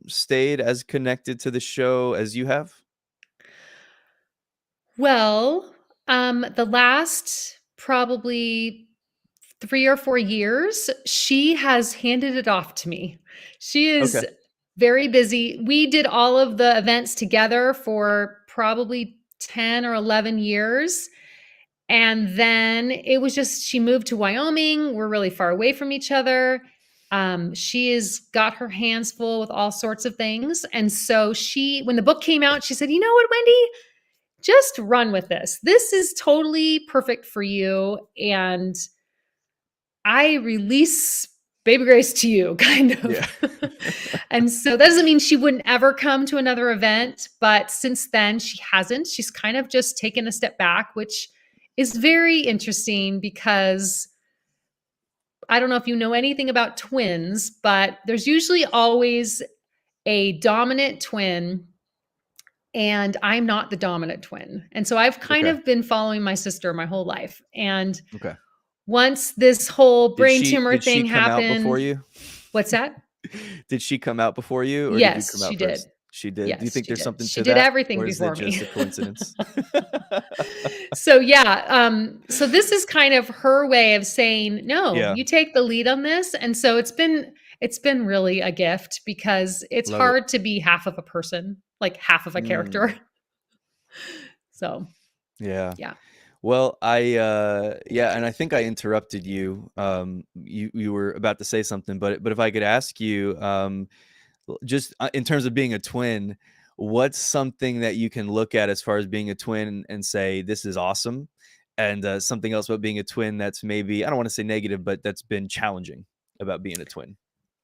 stayed as connected to the show as you have? Well, the last probably 3 or 4 years, she has handed it off to me. She is Okay. very busy. We did all of the events together for probably 10 or 11 years. And then it was just she moved to Wyoming. We're really far away from each other. She has got her hands full with all sorts of things. And so when the book came out, she said, "You know what, Wendy? Just run with this. This is totally perfect for you. And I release baby Grace to you," kind of. Yeah. And so that doesn't mean she wouldn't ever come to another event, but since then she hasn't. She's kind of just taken a step back, which is very interesting because I don't know if you know anything about twins, but there's usually always a dominant twin, and I'm not the dominant twin. And so I've kind Okay. of been following my sister my whole life. And Okay. once this whole Did brain she tumor did she thing come out before happened. you? What's that? Did she come out before you, or did you Yes, come she out did. first? She did. Do you Yes, think she there's did. something She to did that, everything or is it before me. just a coincidence? So yeah, so this is kind of her way of saying, "No, Yeah, you take the lead on this." And so it's been really a gift because it's love it. hard to be half of a person, like half of a character. Mm, So, yeah. yeah. Well, yeah, and I think I interrupted you. You were about to say something, but if I could ask you, just in terms of being a twin, what's something that you can look at as far as being a twin and say this is awesome, and something else about being a twin that's maybe, I don't want to say negative, but that's been challenging about being a twin.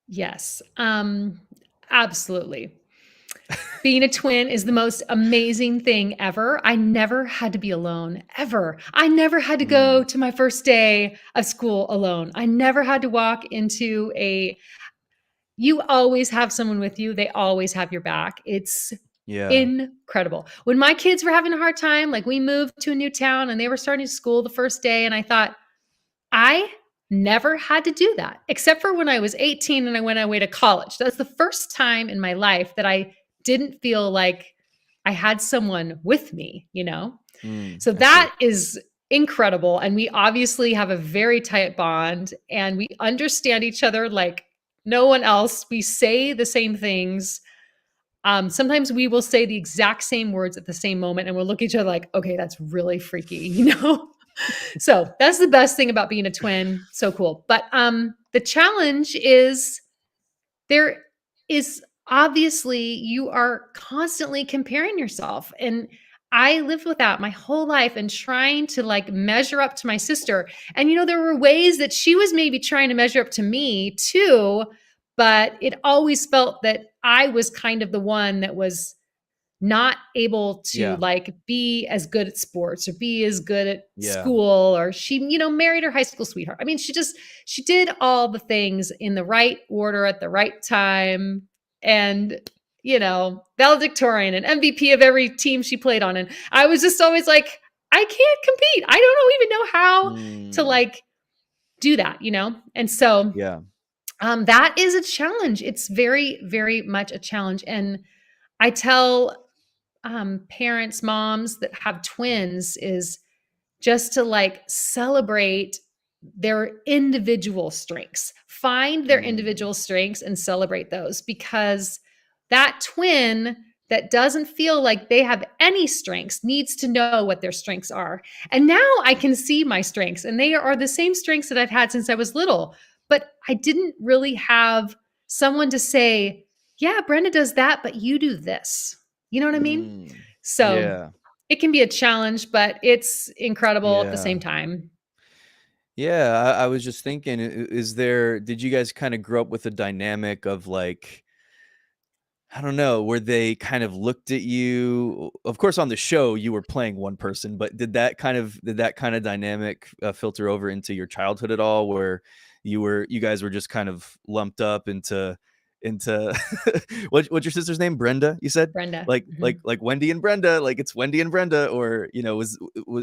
Yes. Absolutely. Being a twin is the most amazing thing ever. I never had to be alone, ever. I never had to go Mm, to my first day of school alone. I never had to walk into a you always have someone with you. They always have your back. It's yeah. incredible. When my kids were having a hard time, like we moved to a new town and they were starting school the first day, and I thought, I never had to do that except for when I was 18 and I went away to college. That's the first time in my life that I didn't feel like I had someone with me, you know? So I see. that is incredible. And we obviously have a very tight bond and we understand each other like no one else. We say the same things. Sometimes we will say the exact same words at the same moment and we'll look at each other like, okay, that's really freaky, you know? So that's the best thing about being a twin. So cool. But the challenge is there is obviously you are constantly comparing yourself. And I lived with that my whole life and trying to like measure up to my sister. And there were ways that she was maybe trying to measure up to me too, but it always felt that I was kind of the one that was not able to Yeah. like be as good at sports or be as good at Yeah. school, or she married her high school sweetheart. I mean, she did all the things in the right order at the right time, and valedictorian and MVP of every team she played on. And I was just always like, I can't compete. I don't even know how to Mm, like do that. And so yeah. that is a challenge. It's very, very much a challenge. And I tell parents, moms that have twins is just to like celebrate their individual strengths. Find their Mm, individual strengths and celebrate those, because that twin that doesn't feel like they have any strengths needs to know what their strengths are. And now I can see my strengths, and they are the same strengths that I've had since I was little. But I didn't really have someone to say, yeah, Brenda does that, but you do this. You know what I mean? mm, So yeah. it can be a challenge, but it's incredible at the Yeah. same time. Yeah. I was just thinking, did you guys kind of grow up with a dynamic of like, I don't know, where they kind of looked at you? Of course, on the show, you were playing one person, but did that kind of dynamic filter over into your childhood at all, where you guys were just kind of lumped up into what's your sister's name? Brenda, you said? Brenda. Like Wendy and Brenda, like it's Wendy and Brenda, or was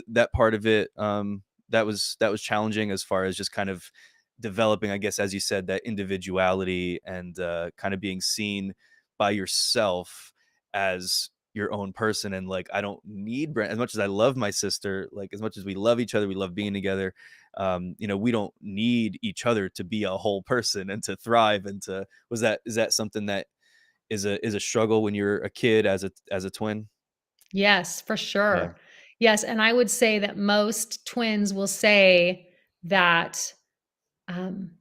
that part of it that was challenging as far as just kind of developing, I guess, as you said, that individuality and kind of being seen by yourself as your own person, and like I don't need Brent as much as I love my sister, like as much as we love each other, we love being together. We don't need each other to be a whole person and to thrive and to was that is that something that is a struggle when you're a kid as a twin? Yes, for Yeah. sure. Yes, and I would say that most twins will say that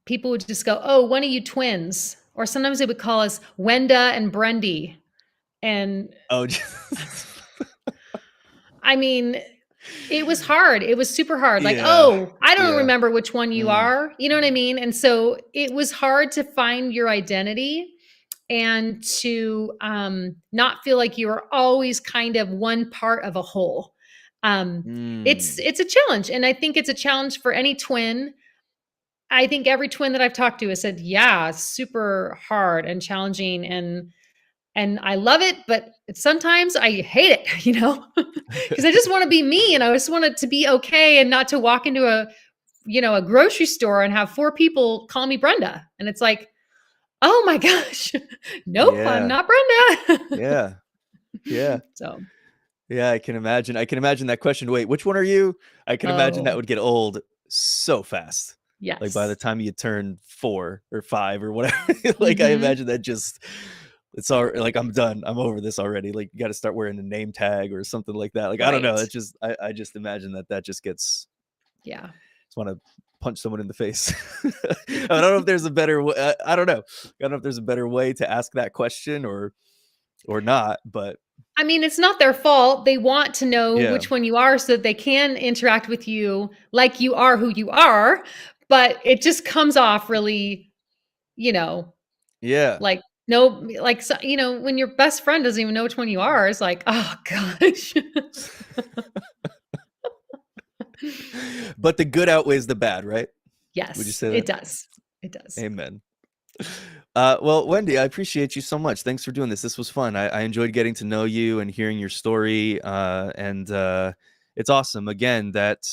people would just go, "Oh, one of you twins," or sometimes they would call us Wenda and Brendy. And Oh, I mean, it was hard. It was super hard. Like, yeah. "Oh, I don't Yeah. remember which one you Mm, are." You know what I mean? And so it was hard to find your identity and to not feel like you are always kind of one part of a whole. Um, it's mm, it's a challenge, and I think it's a challenge for any twin. I think every twin that I've talked to has said, "Yeah, it's super hard and challenging, and I love it, but sometimes I hate it." Because I just want to be me, and I just want it to be okay, and not to walk into a grocery store and have four people call me Brenda, and it's like, oh my gosh. Nope, I'm yeah. not Brenda. Yeah. Yeah. So, Yeah, I can imagine that question, "Wait, which one are you?" I can imagine that oh, would get old so fast. Like, by the yes. time you turn 4 or 5 or whatever, like, I Mhm. imagine that just it's all like, "I'm done. I'm over this already." Like, you gotta start wearing a name tag or something like that. Like, I don't know, Right. it's just I just imagine that just gets Yeah. just wanna punch someone in the face. I don't know if there's a better way. I don't know. I don't know if there's a better way to ask that question or not, but I mean, it's not their fault. They want to know yeah. which one you are so that they can interact with you like you are who you are, but it just comes off really, you know, Yeah. Like, no, like, so, when your best friend doesn't even know which one you are, it's like, oh gosh. But the good outweighs the bad, right? Would you Yes, say it that? does. It does. Amen. Well, Wendi, I appreciate you so much. Thanks for doing this. This was fun. I enjoyed getting to know you and hearing your story. And it's awesome again that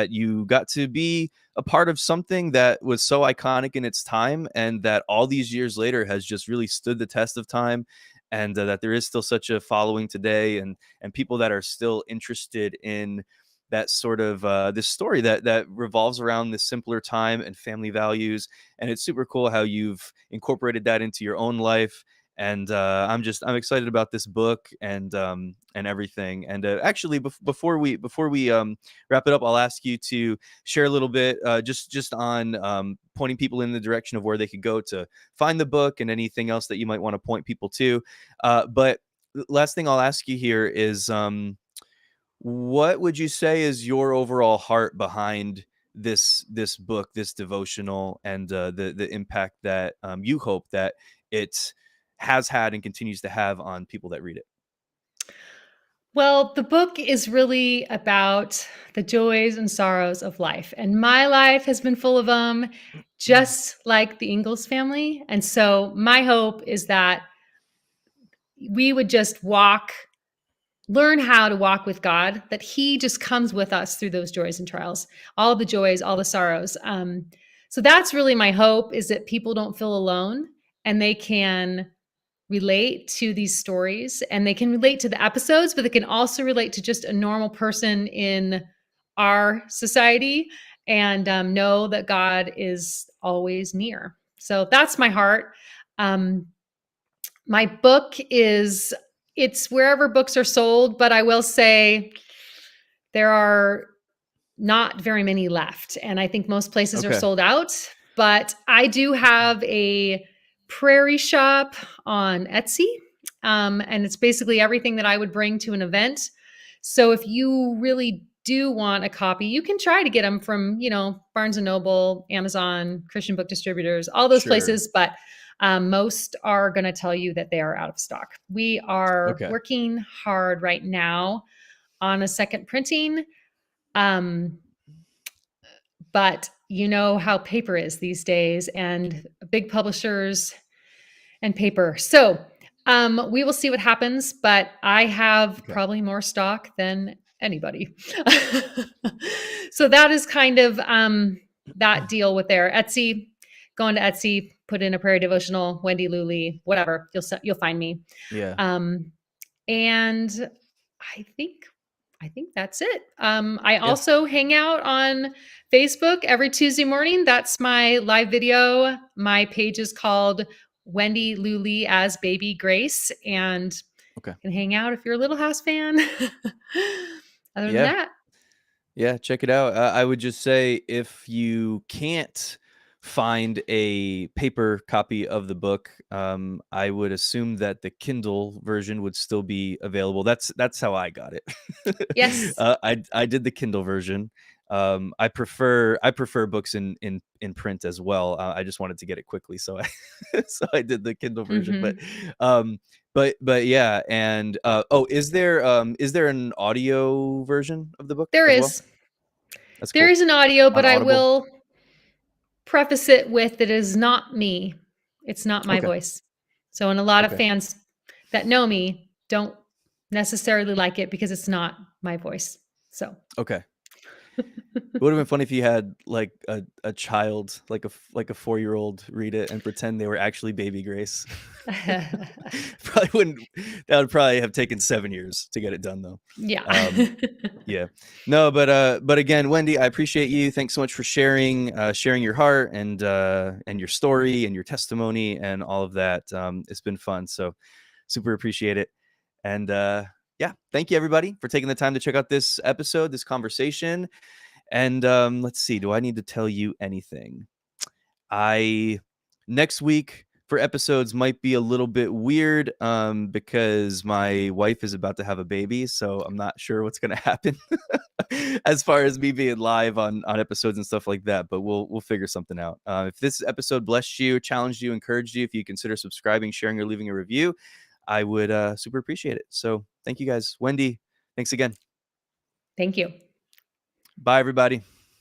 you got to be a part of something that was so iconic in its time, and that all these years later has just really stood the test of time. And that there is still such a following today, and people that are still interested in that sort of this story that revolves around this simpler time and family values. And it's super cool how you've incorporated that into your own life. And I'm excited about this book and everything. And actually, before we wrap it up, I'll ask you to share a little bit, just on pointing people in the direction of where they could go to find the book, and anything else that you might want to point people to. But last thing I'll ask you here is, what would you say is your overall heart behind this book, this devotional, and the impact that you hope that it has had and continues to have on people that read it? Well, the book is really about the joys and sorrows of life. And my life has been full of them, just like the Ingalls family. And so my hope is that we would just learn how to walk with God, that He just comes with us through those joys and trials, all the joys, all the sorrows. So that's really my hope, is that people don't feel alone, and they can relate to these stories, and they can relate to the episodes, but they can also relate to just a normal person in our society, and know that God is always near. So that's my heart. Um, my book it's wherever books are sold, but I will say there are not very many left. And I think most places are Okay. sold out. But I do have a Prairie shop on Etsy. And it's basically everything that I would bring to an event. So if you really do want a copy, you can try to get them from, Barnes and Noble, Amazon, Christian book distributors, all those Sure. places. But most are going to tell you that they are out of stock. We are Okay. working hard right now on a second printing. Um, but you know how paper is these days, and big publishers and paper. So we will see what happens, but I have Okay. probably more stock than anybody. So that is kind of that deal with their Etsy. Go into Etsy, put in a Prairie Devotional, Wendi Lou Lee, whatever. You'll find me. Yeah. Um, and I think that's it. I Yeah. also hang out on Facebook every Tuesday morning. That's my live video. My page is called Wendi Lou Lee as Baby Grace, and Okay. can hang out if you're a Little House fan. Other than Yeah. that, Yeah, check it out. I would just say, if you can't find a paper copy of the book, I would assume that the Kindle version would still be available. That's how I got it. yes. I did the Kindle version. I prefer books in print as well. I just wanted to get it quickly, so I so I did the Kindle version. But Hmm. um, but yeah, and oh, is there an audio version of the book There as well? is. That's There cool. is an audio, On but I Audible? will preface it with it is not me. It's not my Okay, voice. So, and a lot of okay, fans that know me don't necessarily like it because it's not my voice. So, okay. It would've been funny if you had, like, a child, like a 4-year-old read it and pretend they were actually baby Grace. Probably wouldn't That would probably have taken 7 years to get it done, though. yeah. Um, yeah. No, but again, Wendi, I appreciate you. Thanks so much for sharing your heart and your story and your testimony and all of that. It's been fun, so super appreciate it. And, yeah, thank you, everybody, for taking the time to check out this episode, this conversation. And, let's see, do I need to tell you anything? I Next week for episodes might be a little bit weird, because my wife is about to have a baby, so I'm not sure what's gonna happen. as far as me being live on episodes and stuff like that. But we'll figure something out. If this episode blessed you, challenged you, encouraged you, if you consider subscribing, sharing, or leaving a review, I would super appreciate it. So thank you guys. Wendi, thanks again. Thank you. Bye, everybody.